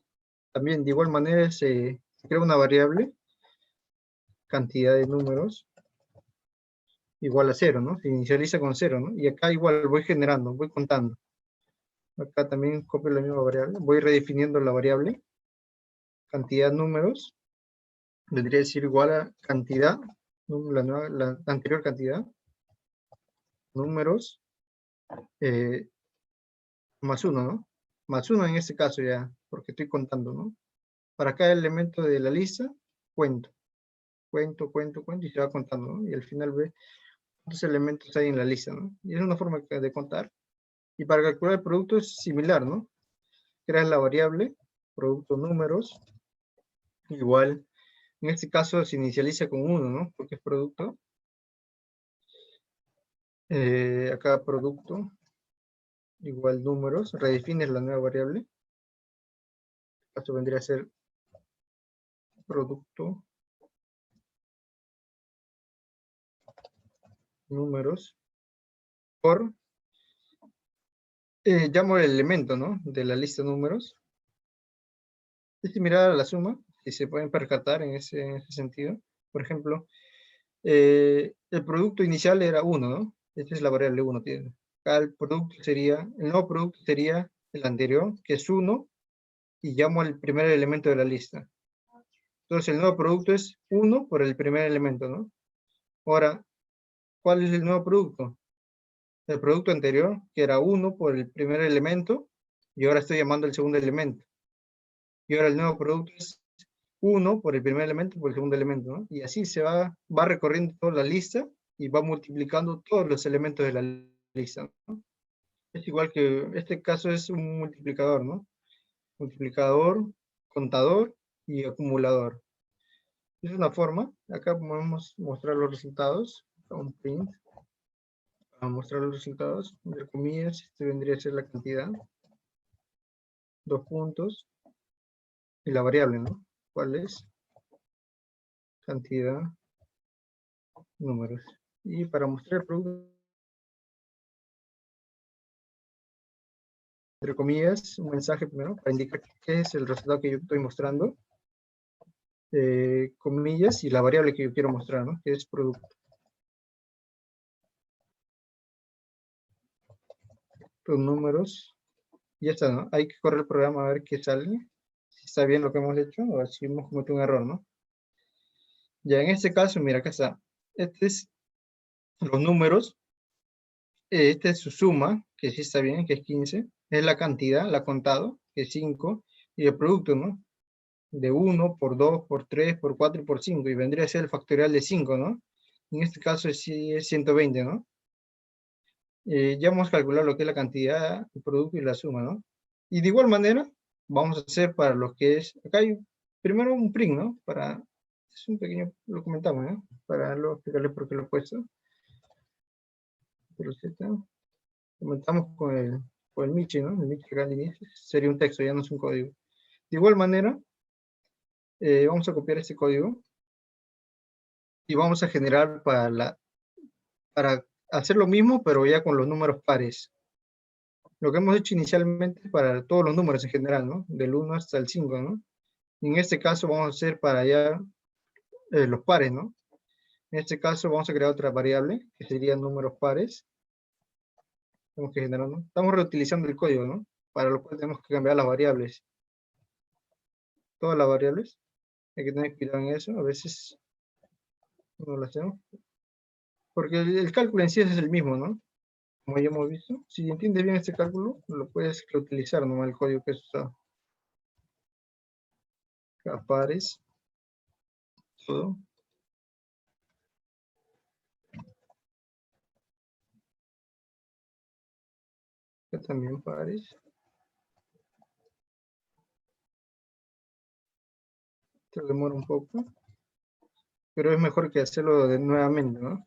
también de igual manera se crea una variable, cantidad de números, igual a 0, ¿no? Se inicializa con 0, ¿no? Y acá igual voy generando, voy contando. Acá también copio la misma variable. Voy redefiniendo la variable. Cantidad números. Vendría a decir igual a cantidad. La anterior cantidad. Números. Más 1, ¿no? Más 1 en este caso ya, porque estoy contando, ¿no? Para cada elemento de la lista, cuento. Cuento, y se va contando, ¿no? Y al final ve cuántos elementos hay en la lista, ¿no? Y es una forma de contar. Y para calcular el producto es similar, ¿no? Creas la variable, producto números, igual, en este caso se inicializa con 1, ¿no? Porque es producto. Acá producto, igual números, redefines la nueva variable. Esto vendría a ser producto números por, llamo el elemento, ¿no? De la lista de números. Es similar a la suma, si se pueden percatar en ese sentido. Por ejemplo, el producto inicial era 1, ¿no? Esta es la variable 1. Acá el nuevo producto sería el anterior, que es 1, y llamo al primer elemento de la lista. Entonces el nuevo producto es 1 por el primer elemento, ¿no? Ahora, ¿cuál es el nuevo producto? El producto anterior, que era 1 por el primer elemento, y ahora estoy llamando al segundo elemento. Y ahora el nuevo producto es 1 por el primer elemento por el segundo elemento, ¿no? Y así se va recorriendo toda la lista y va multiplicando todos los elementos de la lista, ¿no? Es igual que, este caso es un multiplicador, ¿no? Multiplicador, contador y acumulador. Es una forma, acá podemos mostrar los resultados, un print, para mostrar los resultados, entre comillas, este vendría a ser la cantidad, 2 puntos, y la variable, ¿no? ¿Cuál es? Cantidad, números. Y para mostrar el producto, entre comillas, un mensaje primero, para indicar qué es el resultado que yo estoy mostrando, comillas, y la variable que yo quiero mostrar, ¿no? Que es producto. Los números, y ya está, ¿no? Hay que correr el programa a ver qué sale, si está bien lo que hemos hecho, o si hemos cometido un error, ¿no? Ya en este caso, mira, acá está. Este es los números, esta es su suma, que sí está bien, que es 15, es la cantidad, la contado, que es 5, y el producto, ¿no? De 1 por 2 por 3 por 4 y por 5, y vendría a ser el factorial de 5, ¿no? En este caso sí es 120, ¿no? Ya vamos a calcular lo que es la cantidad, el producto y la suma, ¿no? Y de igual manera, vamos a hacer para lo que es, acá hay primero un print, ¿no? Es un pequeño, lo comentamos, ¿no? Para luego explicarles por qué lo he puesto. Comentamos con el Michi, ¿no? El Michi acá al inicio, sería un texto, ya no es un código. De igual manera, vamos a copiar este código y vamos a generar para hacer lo mismo, pero ya con los números pares. Lo que hemos hecho inicialmente para todos los números en general, ¿no? Del 1 hasta el 5, ¿no? Y en este caso vamos a hacer para ya los pares, ¿no? En este caso vamos a crear otra variable, que serían números pares. Tenemos que generar, ¿no? Estamos reutilizando el código, ¿no? Para lo cual tenemos que cambiar las variables. Todas las variables. Hay que tener cuidado en eso. A veces no lo hacemos. Porque el cálculo en sí es el mismo, ¿no? Como ya hemos visto. Si entiendes bien este cálculo, lo puedes reutilizar nomás el código que has usado. Acá pares. Todo. Acá también pares. Esto demora un poco. Pero es mejor que hacerlo nuevamente, ¿no?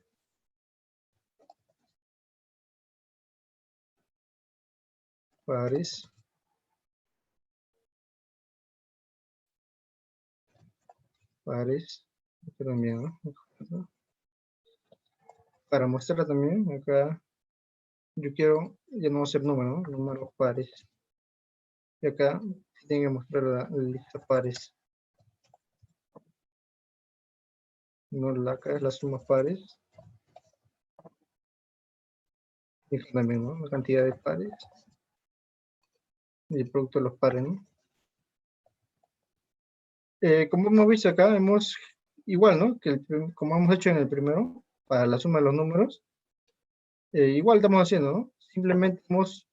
Pares. Pares. Esto también, ¿no? Para mostrarla también, acá yo quiero, ya no hacer números, ¿no? Números pares. Y acá tienen que mostrar la lista pares. No, acá es la suma pares. Y acá también, ¿no? La cantidad de pares. y el producto de los pares, ¿no? Como hemos visto acá, igual, ¿no? Como hemos hecho en el primero, para la suma de los números, igual estamos haciendo, ¿no? Simplemente hemos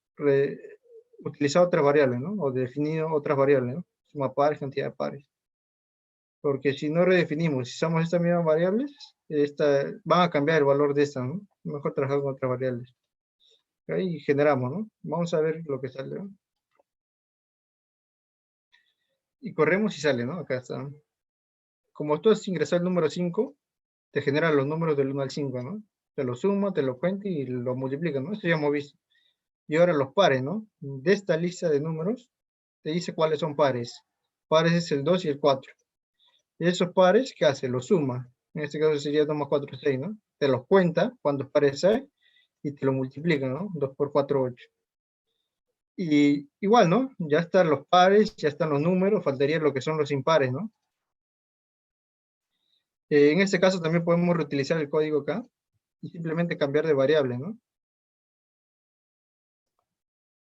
utilizado otras variables, ¿no? O definido otras variables, ¿no? Suma pares, cantidad de pares. Porque si no redefinimos, si usamos estas mismas variables, van a cambiar el valor de esta, ¿no? Mejor trabajar con otras variables. Ahí generamos, ¿no? Vamos a ver lo que sale, ¿no? Y corremos y sale, ¿no? Acá está. Como tú has ingresado el número 5, te generan los números del 1 al 5, ¿no? Te lo suma, te lo cuenta y lo multiplica, ¿no? Eso ya hemos visto. Y ahora los pares, ¿no? De esta lista de números, te dice cuáles son pares. Pares es el 2 y el 4. Y esos pares, ¿qué hace? Los suma. En este caso sería 2 más 4, 6, ¿no? Te los cuenta cuántos pares hay y te lo multiplica, ¿no? 2 por 4, 8. Y igual, ¿no? Ya están los pares, ya están los números, faltaría lo que son los impares, ¿no? En este caso también podemos reutilizar el código acá y simplemente cambiar de variable, ¿no?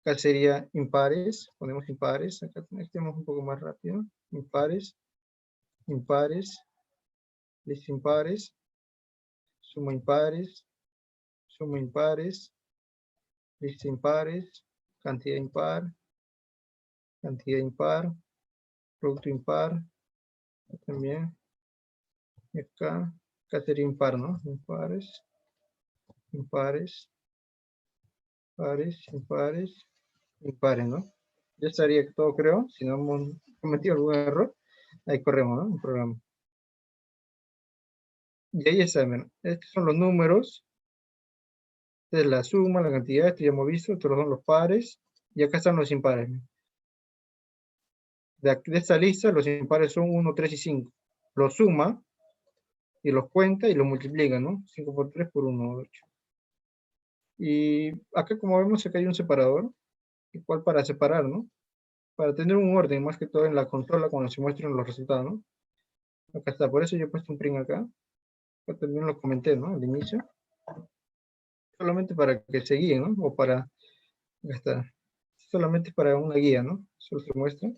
Acá sería impares, ponemos impares, acá tenemos un poco más rápido, impares, impares, lista impares, suma impares, lista impares, cantidad impar, producto impar, también, y acá sería impar, ¿no? Impares, impares, pares, impares, impares, ¿no? Ya estaría todo, creo, si no hemos cometido algún error, ahí corremos, ¿no? El programa. Y ahí está, ¿no? Estos son los números, esta es la suma, la cantidad, esto ya hemos visto, estos son los pares, y acá están los impares, ¿no? De esta lista, los impares son 1, 3 y 5. Los suma, y los cuenta, y los multiplica, ¿no? 5 por 3 por 1, 8. Y acá, como vemos, acá hay un separador, igual para separar, ¿no? Para tener un orden, más que todo en la consola, cuando se muestran los resultados, ¿no? Acá está, por eso yo he puesto un print acá. Acá también lo comenté, ¿no? Al inicio. Solamente para que se guíen, ¿no? O para, acá está. Solamente para una guía, ¿no? Solo se muestra.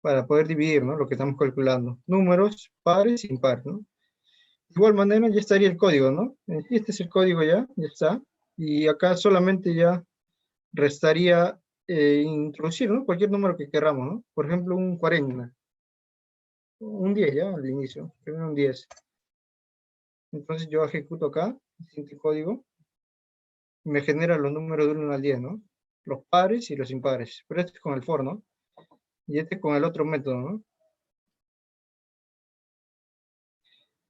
Para poder dividir, ¿no? Lo que estamos calculando. Números, pares, impares, ¿no? De igual manera ya estaría el código, ¿no? Este es el código ya está. Y acá solamente ya restaría introducir, ¿no? Cualquier número que queramos, ¿no? Por ejemplo, un 40. Un 10 ya al inicio. Primero un 10. Entonces yo ejecuto acá, el siguiente código, y me genera los números del 1 al 10, ¿no? Los pares y los impares. Pero este es con el for, ¿no? Y este es con el otro método, ¿no?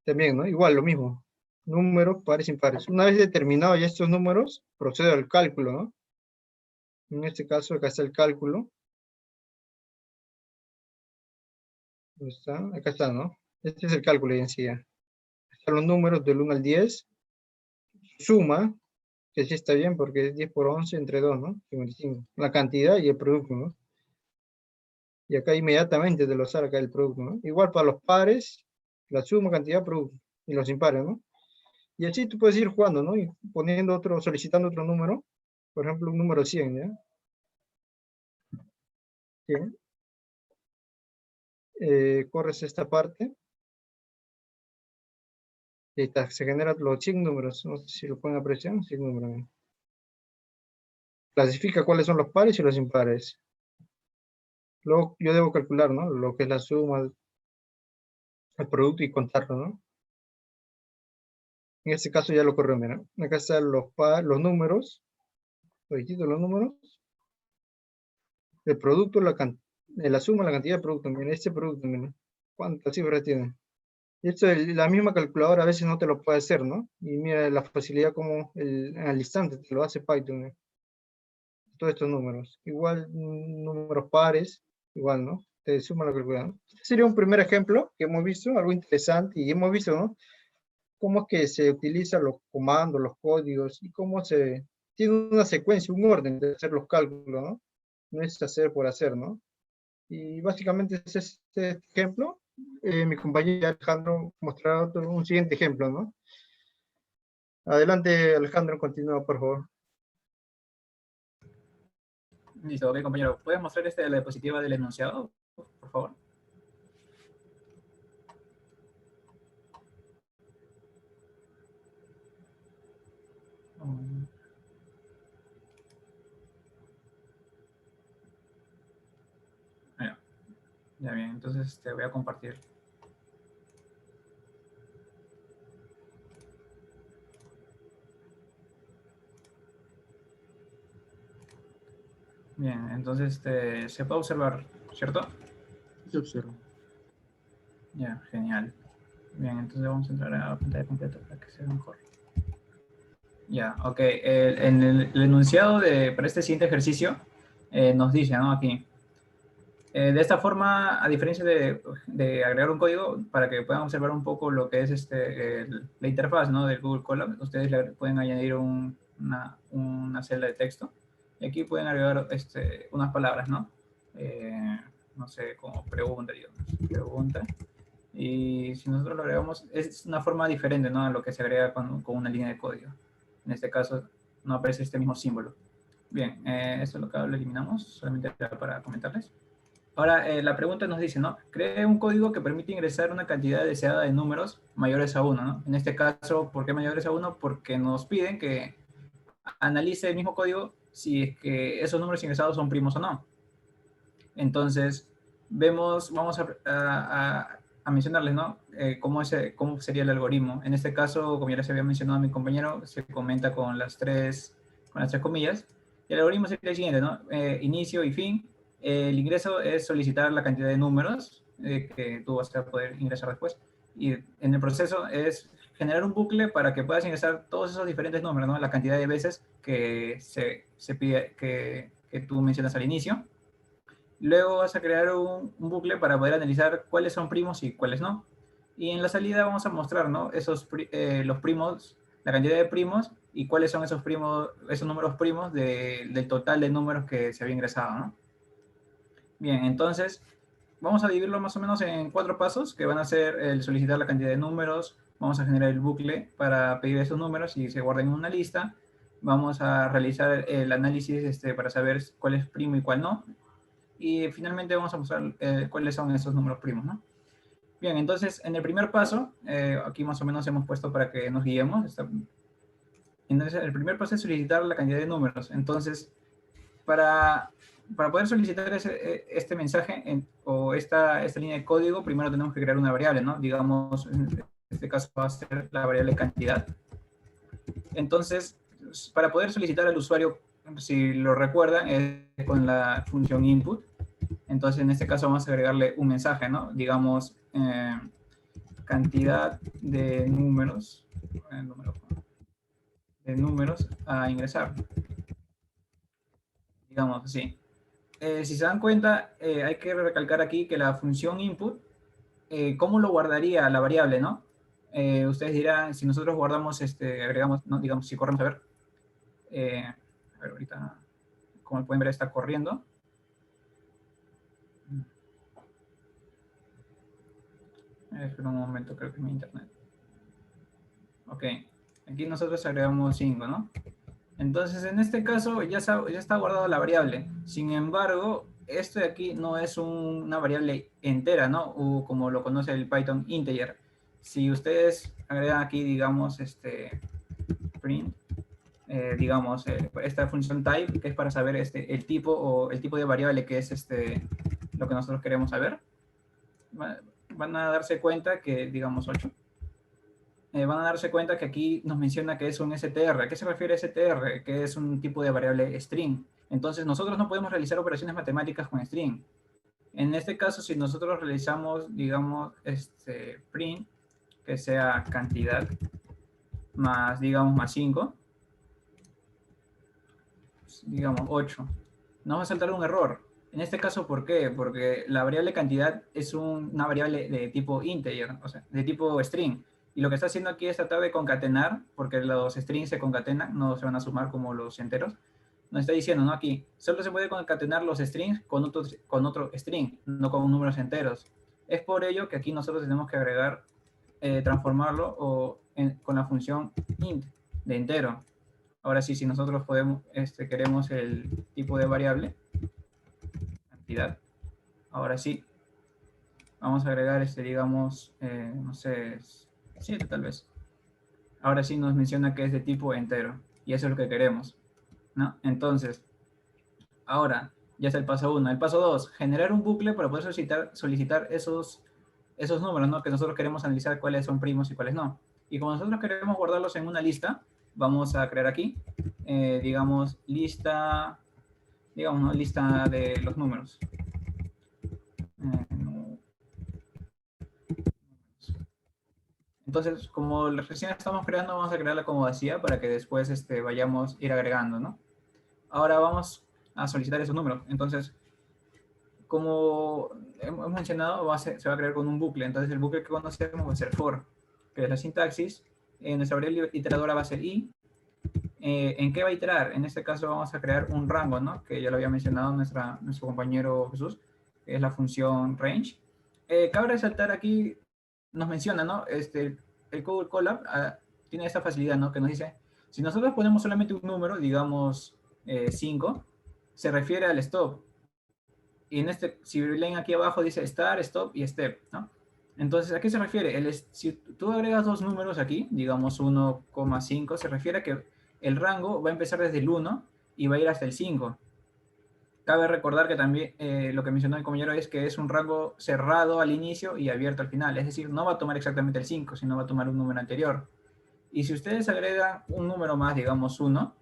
También, ¿no? Igual, lo mismo. Números, pares, impares. Una vez determinados ya estos números, procedo al cálculo, ¿no? En este caso, acá está el cálculo. ¿Dónde está? Acá está, ¿no? Este es el cálculo en sí. Están los números del 1 al 10. Suma, que sí está bien porque es 10 por 11 entre 2, ¿no? 55. La cantidad y el producto, ¿no? Y acá inmediatamente te lo sale acá el producto, ¿no? Igual para los pares, la suma, cantidad, producto. Y los impares, ¿no? Y así tú puedes ir jugando, ¿no? Y poniendo otro, solicitando otro número. Por ejemplo, un número 100, ¿ya? 100. Corres esta parte. Y ahí está, se generan los 100 números. No sé si lo pueden apreciar. 100 números. Clasifica cuáles son los pares y los impares. Luego yo debo calcular, ¿no? Lo que es la suma, el producto y contarlo, ¿no? En este caso ya lo corrió, mira. Acá están los números, los números, el producto, la suma, la cantidad de producto. Mira, este producto, mira, ¿cuántas cifras tiene? Y esto, la misma calculadora a veces no te lo puede hacer, ¿no? Y mira la facilidad como al instante te lo hace Python, ¿no? Todos estos números. Igual, números pares, igual, ¿no? Te suma la calculadora, ¿no? Este sería un primer ejemplo que hemos visto, algo interesante, y hemos visto, ¿no? Cómo es que se utilizan los comandos, los códigos, y cómo se tiene una secuencia, un orden de hacer los cálculos, ¿no? No es hacer por hacer, ¿no? Y básicamente es este ejemplo. Mi compañero Alejandro mostrará un siguiente ejemplo, ¿no? Adelante, Alejandro, continúa, por favor. Listo, ok, compañero. ¿Puedes mostrar la diapositiva del enunciado, por favor? Ya, ya bien, entonces te voy a compartir. Bien, entonces se puede observar, ¿cierto? Se observa. Ya, genial. Bien, entonces vamos a entrar a la pantalla completa para que sea mejor. Ya, ok. En el enunciado para este siguiente ejercicio nos dice, ¿no? Aquí. De esta forma, a diferencia de agregar un código, para que puedan observar un poco lo que es la interfaz, ¿no? Del Google Colab, ustedes le pueden añadir una celda de texto. Y aquí pueden agregar unas palabras, ¿no? No sé, como pregunta, digamos. Pregunta. Y si nosotros lo agregamos, es una forma diferente, ¿no? A lo que se agrega con una línea de código. En este caso, no aparece este mismo símbolo. Bien, esto lo eliminamos, solamente para comentarles. Ahora, la pregunta nos dice, ¿no? Cree un código que permite ingresar una cantidad deseada de números mayores a 1, ¿no? En este caso, ¿por qué mayores a 1? Porque nos piden que analice el mismo código si es que esos números ingresados son primos o no. Entonces, vamos a mencionarles, ¿no? Cómo sería el algoritmo. En este caso, como ya les había mencionado a mi compañero, se comenta con las tres comillas. Y el algoritmo sería el siguiente, ¿no? Inicio y fin. El ingreso es solicitar la cantidad de números que tú vas a poder ingresar después. Y en el proceso es generar un bucle para que puedas ingresar todos esos diferentes números, ¿no? La cantidad de veces que se pide que tú mencionas al inicio. Luego vas a crear un bucle para poder analizar cuáles son primos y cuáles no. Y en la salida vamos a mostrar, ¿no? Los primos, la cantidad de primos y cuáles son esos números primos del total de números que se había ingresado, ¿no? Bien, entonces vamos a dividirlo más o menos en 4 pasos, que van a ser el solicitar la cantidad de números, vamos a generar el bucle para pedir esos números y se guarden en una lista, vamos a realizar el análisis para saber cuál es primo y cuál no, y finalmente vamos a mostrar cuáles son esos números primos, ¿no? Bien, entonces en el primer paso, aquí más o menos hemos puesto para que nos guiemos. Entonces el primer paso es solicitar la cantidad de números. Entonces, para poder solicitar este mensaje o esta línea de código, primero tenemos que crear una variable, ¿no? Digamos, en este caso va a ser la variable cantidad. Entonces, para poder solicitar al usuario, si lo recuerdan, es con la función input. Entonces, en este caso vamos a agregarle un mensaje, ¿no? Digamos, cantidad de números a ingresar. Digamos así. Si se dan cuenta, hay que recalcar aquí que la función input, ¿cómo lo guardaría la variable, no? Ustedes dirán, si nosotros guardamos, agregamos, ¿no? Digamos, si corremos a ver, ahorita, como pueden ver, está corriendo. Espera un momento, creo que es mi internet. Ok, aquí nosotros agregamos 5, ¿no? Entonces, en este caso, ya está guardada la variable. Sin embargo, esto de aquí no es una variable entera, ¿no? O como lo conoce el Python integer. Si ustedes agregan aquí, digamos, print, digamos, esta función type, que es para saber el tipo de variable que es lo que nosotros queremos saber, van a darse cuenta que, digamos, 8. Van a darse cuenta que aquí nos menciona que es un str. ¿A qué se refiere str? Que es un tipo de variable string. Entonces, nosotros no podemos realizar operaciones matemáticas con string. En este caso, si nosotros realizamos, digamos, print, que sea cantidad más, digamos, más 5, digamos, 8, nos va a saltar un error. En este caso, ¿por qué? Porque la variable cantidad es una variable de tipo integer, o sea, de tipo string. Y lo que está haciendo aquí es tratar de concatenar, porque los strings se concatenan, no se van a sumar como los enteros. Nos está diciendo, ¿no? Aquí, solo se puede concatenar los strings con otro string, no con números enteros. Es por ello que aquí nosotros tenemos que agregar, transformarlo con la función int, de entero. Ahora sí, si nosotros queremos el tipo de variable, cantidad. Ahora sí, vamos a agregar, digamos, no sé, 7 tal vez. Ahora sí nos menciona que es de tipo entero, y eso es lo que queremos, ¿no? Entonces, ahora, ya está el paso 1. El paso 2, generar un bucle para poder solicitar esos números, ¿no? Que nosotros queremos analizar cuáles son primos y cuáles no. Y como nosotros queremos guardarlos en una lista, vamos a crear aquí, digamos, lista, digamos, ¿no? Lista de los números. No. Entonces, como recién estamos creando, vamos a crearla como vacía para que después vayamos a ir agregando, ¿no? Ahora vamos a solicitar esos números. Entonces, como hemos mencionado, se va a crear con un bucle. Entonces, el bucle que conocemos va a ser for, que es la sintaxis. Nuestra variable iteradora va a ser i. ¿En qué va a iterar? En este caso vamos a crear un rango, ¿no? Que ya lo había mencionado nuestro compañero Jesús, que es la función range. Cabe resaltar aquí, nos menciona, ¿no? El Google Colab tiene esta facilidad, ¿no? Que nos dice, si nosotros ponemos solamente un número, digamos 5, se refiere al stop. Y si leen aquí abajo dice start, stop y step, ¿no? Entonces, ¿a qué se refiere? Si tú agregas dos números aquí, digamos 1,5, se refiere a que el rango va a empezar desde el 1 y va a ir hasta el 5. Cabe recordar que también lo que mencionó el compañero es que es un rango cerrado al inicio y abierto al final. Es decir, no va a tomar exactamente el 5, sino va a tomar un número anterior. Y si ustedes agregan un número más, digamos 1,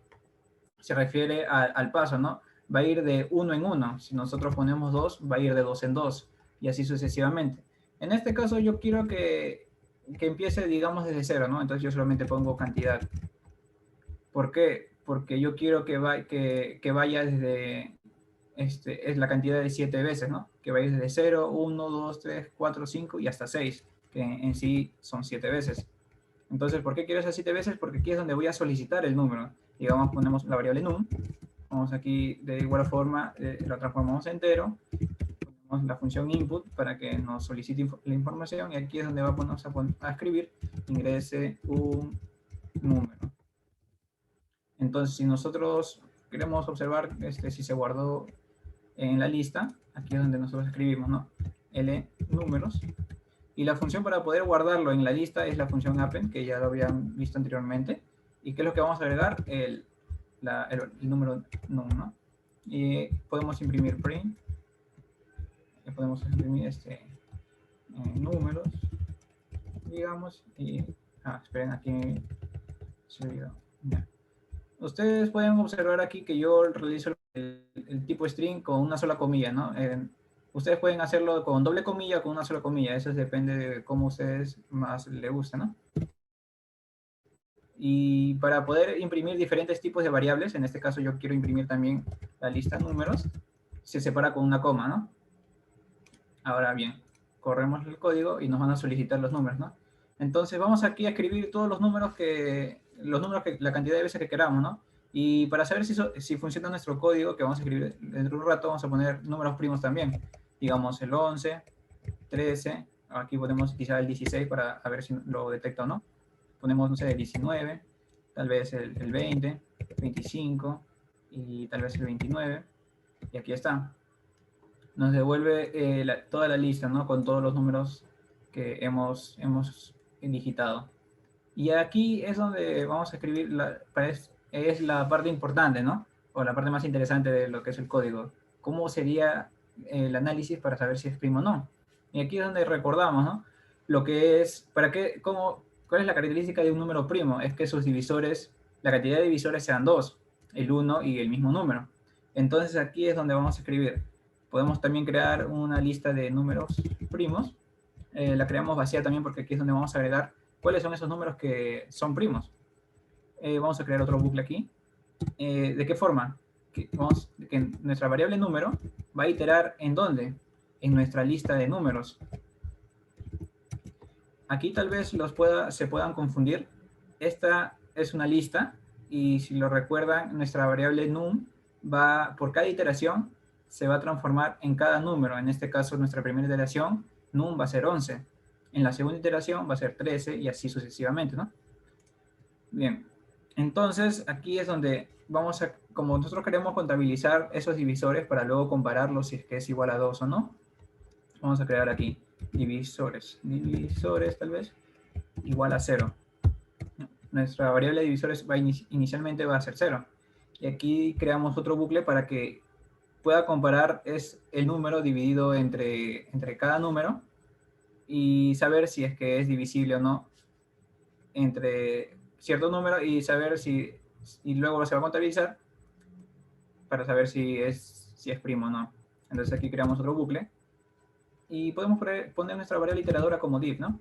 se refiere al paso, ¿no? Va a ir de 1 en 1. Si nosotros ponemos 2, va a ir de 2 en 2. Y así sucesivamente. En este caso yo quiero que empiece, digamos, desde 0, ¿no? Entonces yo solamente pongo cantidad. ¿Por qué? Porque yo quiero que vaya desde... es la cantidad de 7 veces, ¿no? Que vaya desde 0, 1, 2, 3, 4, 5 y hasta 6, que en sí son 7 veces. Entonces, ¿por qué quiero esas 7 veces? Porque aquí es donde voy a solicitar el número. Digamos, ponemos la variable num. Vamos aquí, de igual forma, la transformamos en entero. Ponemos la función input para que nos solicite la información. Y aquí es donde vamos a escribir, ingrese un número. Entonces, si nosotros queremos observar si se guardó en la lista, aquí es donde nosotros escribimos, ¿no? L números. Y la función para poder guardarlo en la lista es la función append, que ya lo habían visto anteriormente. ¿Y qué es lo que vamos a agregar? El número num, ¿no? Y podemos imprimir print. Y podemos imprimir números, digamos. Y, esperen, aquí se olvidó. Ya. Ustedes pueden observar aquí que yo realizo el tipo string con una sola comilla, ¿no? Ustedes pueden hacerlo con doble comilla o con una sola comilla. Eso depende de cómo a ustedes más les guste, ¿no? Y para poder imprimir diferentes tipos de variables, en este caso yo quiero imprimir también la lista de números, se separa con una coma, ¿no? Ahora bien, corremos el código y nos van a solicitar los números, ¿no? Entonces vamos aquí a escribir todos los números la cantidad de veces que queramos, ¿no? Y para saber si funciona nuestro código, que vamos a escribir dentro de un rato, vamos a poner números primos también. Digamos el 11, 13, aquí podemos quizá el 16 para ver si lo detecta o no. Ponemos, no sé, el 19, tal vez el 20, 25 y tal vez el 29. Y aquí está. Nos devuelve toda la lista, ¿no? Con todos los números que hemos digitado. Y aquí es donde vamos a escribir, es la parte importante, ¿no? O la parte más interesante de lo que es el código. ¿Cómo sería el análisis para saber si es primo o no? Y aquí es donde recordamos, ¿no? Lo que es, ¿cuál es la característica de un número primo? Es que sus divisores, la cantidad de divisores sean 2, el 1 y el mismo número. Entonces aquí es donde vamos a escribir. Podemos también crear una lista de números primos. La creamos vacía también porque aquí es donde vamos a agregar cuáles son esos números que son primos. Vamos a crear otro bucle aquí. ¿De qué forma? Que nuestra variable número va a iterar ¿en dónde? En nuestra lista de números. Aquí tal vez se puedan confundir. Esta es una lista y si lo recuerdan, nuestra variable num por cada iteración se va a transformar en cada número. En este caso, nuestra primera iteración, num va a ser 11. En la segunda iteración va a ser 13 y así sucesivamente, ¿no? Bien. Entonces, aquí es donde vamos a, como nosotros queremos contabilizar esos divisores para luego compararlos si es que es igual a 2 o no, vamos a crear aquí divisores. Divisores, tal vez, igual a 0. Nuestra variable de divisores inicialmente va a ser 0. Y aquí creamos otro bucle para que pueda comparar el número dividido entre cada número y saber si es que es divisible o no entre cierto número y saber si, y luego se va a contabilizar para saber si es primo o no. Entonces aquí creamos otro bucle y podemos poner nuestra variable iteradora como div, ¿no?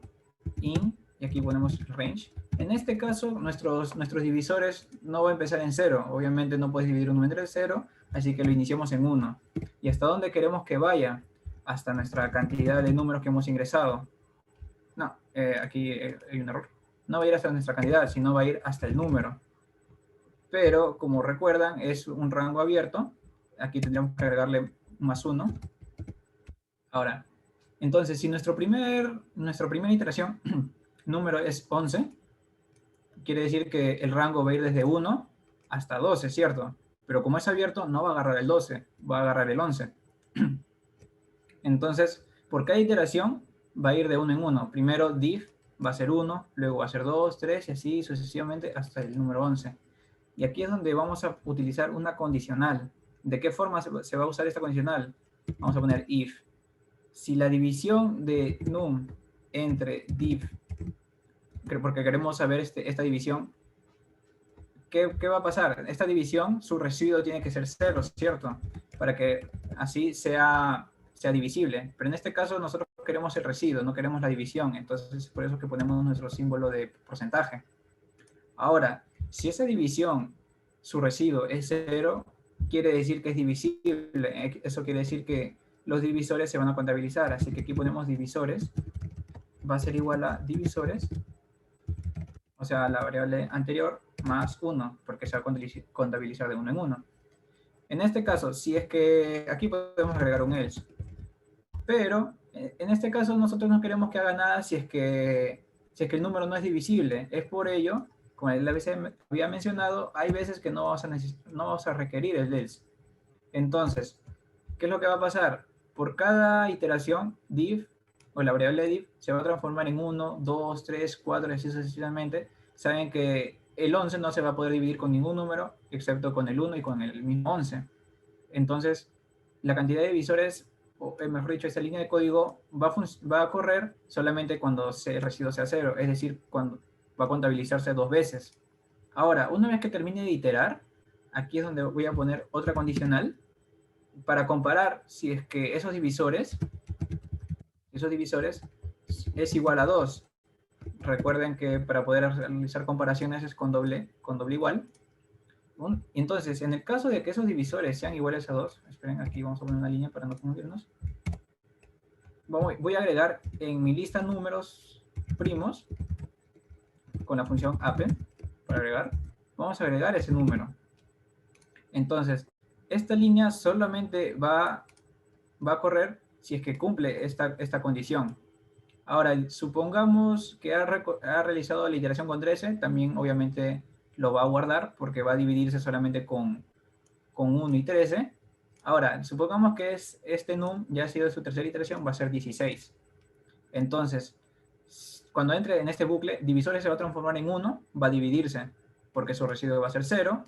In, y aquí ponemos range. En este caso, nuestros divisores no va a empezar en 0. Obviamente no puedes dividir un número entre 0, así que lo iniciamos en 1. ¿Y hasta dónde queremos que vaya? Hasta nuestra cantidad de números que hemos ingresado. No, aquí hay un error. No va a ir hasta nuestra cantidad, sino va a ir hasta el número. Pero, como recuerdan, es un rango abierto. Aquí tendríamos que agregarle +1. Ahora, entonces, si nuestra primera iteración número es 11, quiere decir que el rango va a ir desde 1 hasta 12, ¿cierto? Pero como es abierto, no va a agarrar el 12, va a agarrar el 11. Entonces, por cada iteración va a ir de 1 en 1. Primero div va a ser 1, luego va a ser 2, 3 y así sucesivamente hasta el número 11. Y aquí es donde vamos a utilizar una condicional. ¿De qué forma se va a usar esta condicional? Vamos a poner if. Si la división de num entre div, porque queremos saber esta división, ¿qué va a pasar? Esta división, su residuo tiene que ser 0, ¿cierto? Para que así sea divisible. Pero en este caso nosotros queremos el residuo, no queremos la división. Entonces, por eso es que ponemos nuestro símbolo de porcentaje. Ahora, si esa división, su residuo es 0, quiere decir que es divisible. Eso quiere decir que los divisores se van a contabilizar. Así que aquí ponemos divisores. Va a ser igual a divisores, o sea, la variable anterior más 1, porque se va a contabilizar de 1 en 1. En este caso, si es que aquí podemos agregar un else. Pero en este caso nosotros no queremos que haga nada si es que el número no es divisible. Es por ello, como la vez había mencionado, hay veces que no vamos a requerir el else. Entonces, ¿qué es lo que va a pasar? Por cada iteración, div, o la variable div, se va a transformar en 1, 2, 3, 4, y así sucesivamente. Saben que el 11 no se va a poder dividir con ningún número, excepto con el 1 y con el mismo 11. Entonces, la cantidad de divisores, o mejor dicho, esta línea de código va a correr solamente cuando el residuo sea 0, es decir, cuando va a contabilizarse 2 veces. Ahora, una vez que termine de iterar, aquí es donde voy a poner otra condicional para comparar si es que esos divisores es igual a 2. Recuerden que para poder realizar comparaciones es con doble igual. Entonces, en el caso de que esos divisores sean iguales a 2, esperen, aquí vamos a poner una línea para no confundirnos. Voy a agregar en mi lista números primos con la función append para agregar. Vamos a agregar ese número. Entonces, esta línea solamente va a correr si es que cumple esta condición. Ahora, supongamos que ha realizado la iteración con 13, también obviamente lo va a guardar porque va a dividirse solamente con 1 y 13. Ahora, supongamos que este num ya ha sido su tercera iteración, va a ser 16. Entonces, cuando entre en este bucle, divisores se va a transformar en 1, va a dividirse porque su residuo va a ser 0,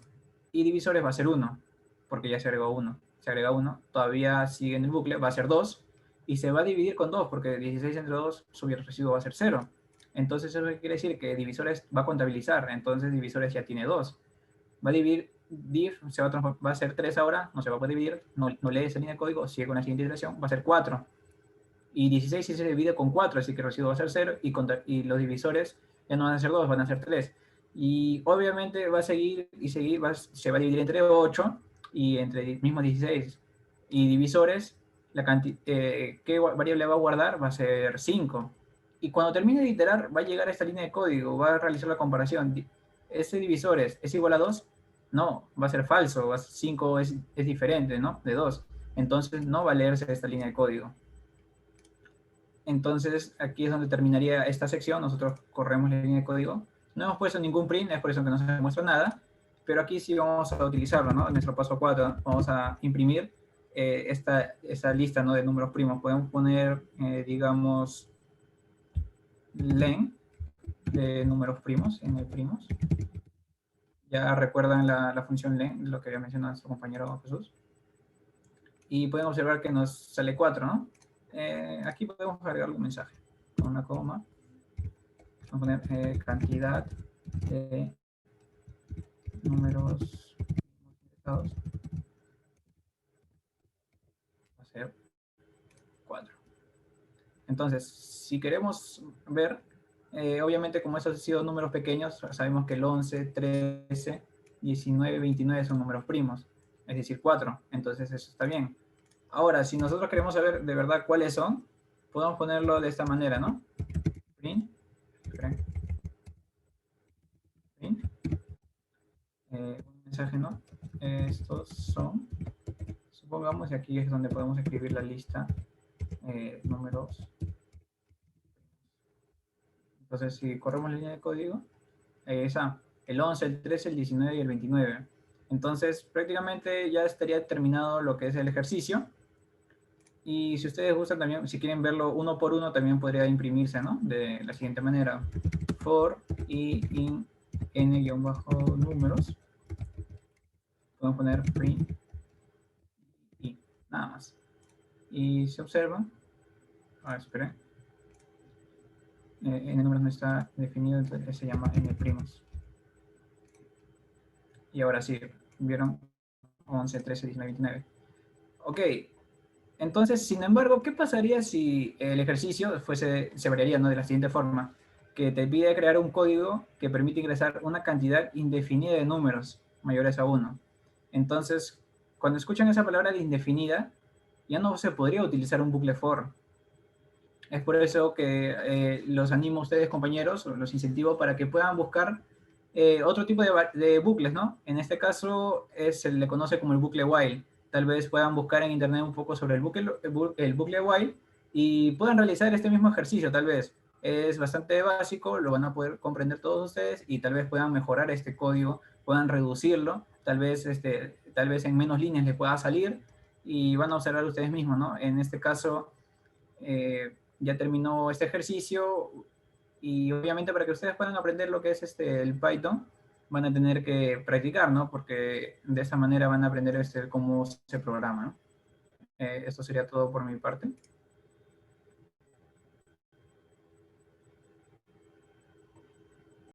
y divisores va a ser 1, porque ya se agregó 1. Se agrega 1, todavía sigue en el bucle, va a ser 2, y se va a dividir con 2, porque 16 entre 2, su residuo va a ser 0. Entonces eso quiere decir que divisores va a contabilizar, entonces divisores ya tiene 2. Va a dividir, div va a ser 3 ahora, no se va a poder dividir, no lee esa línea de código, sigue con la siguiente iteración, va a ser 4. Y 16 sí se divide con 4, así que el residuo va a ser 0, y los divisores ya no van a ser 2, van a ser 3. Y obviamente va a seguir y seguir, se va a dividir entre 8 y entre el mismo 16. Y divisores, ¿qué variable va a guardar? Va a ser 5. Y cuando termine de iterar, va a llegar a esta línea de código, va a realizar la comparación. ¿Ese divisores es igual a 2? No, va a ser falso, 5 es diferente, ¿no? De 2. Entonces no va a leerse esta línea de código. Entonces aquí es donde terminaría esta sección, nosotros corremos la línea de código No hemos puesto ningún print, es por eso que no se muestra nada, pero aquí sí vamos a utilizarlo, ¿no? En nuestro paso 4 vamos a imprimir esta lista, ¿no? De números primos. Podemos poner, digamos, len de números primos, en el primos. Ya recuerdan la función len, lo que había mencionado nuestro compañero Jesús. Y pueden observar que nos sale 4, ¿no? Aquí podemos agregar un mensaje con una coma. Vamos a poner cantidad de números multiplicados. Va a ser 4. Entonces, si queremos ver, obviamente como esos han sido números pequeños, sabemos que el 11, 13, 19, 29 son números primos, es decir, 4. Entonces eso está bien. Ahora, si nosotros queremos saber de verdad cuáles son, podemos ponerlo de esta manera, ¿no? Print. Print. Un mensaje, ¿no? Estos son, supongamos, y aquí es donde podemos escribir la lista números. Entonces, si corremos la línea de código, esa, el 11, el 13, el 19 y el 29. Entonces, prácticamente ya estaría terminado lo que es el ejercicio. Y si ustedes gustan también, si quieren verlo uno por uno, también podría imprimirse, ¿no? De la siguiente manera. For i in n-números. Podemos poner print y nada más. Y se observa. Esperen. N números no está definido, entonces se llama n primos. Y ahora sí, vieron 11, 13, 19, 29. Ok, entonces, sin embargo, ¿qué pasaría si el ejercicio se variaría, ¿no? De la siguiente forma, que te pide crear un código que permite ingresar una cantidad indefinida de números mayores a 1. Entonces, cuando escuchan esa palabra de indefinida, ya no se podría utilizar un bucle for. Es por eso que los animo a ustedes, compañeros, o los incentivo para que puedan buscar otro tipo de bucles, ¿no? En este caso se le conoce como el bucle while. Tal vez puedan buscar en internet un poco sobre el bucle while y puedan realizar este mismo ejercicio, tal vez. Es bastante básico, lo van a poder comprender todos ustedes y tal vez puedan mejorar este código, puedan reducirlo, tal vez en menos líneas les pueda salir y van a observar ustedes mismos, ¿no? En este caso, ya terminó este ejercicio y obviamente para que ustedes puedan aprender lo que es el Python, van a tener que practicar, ¿no? Porque de esa manera van a aprender cómo se programa, ¿no? Esto sería todo por mi parte.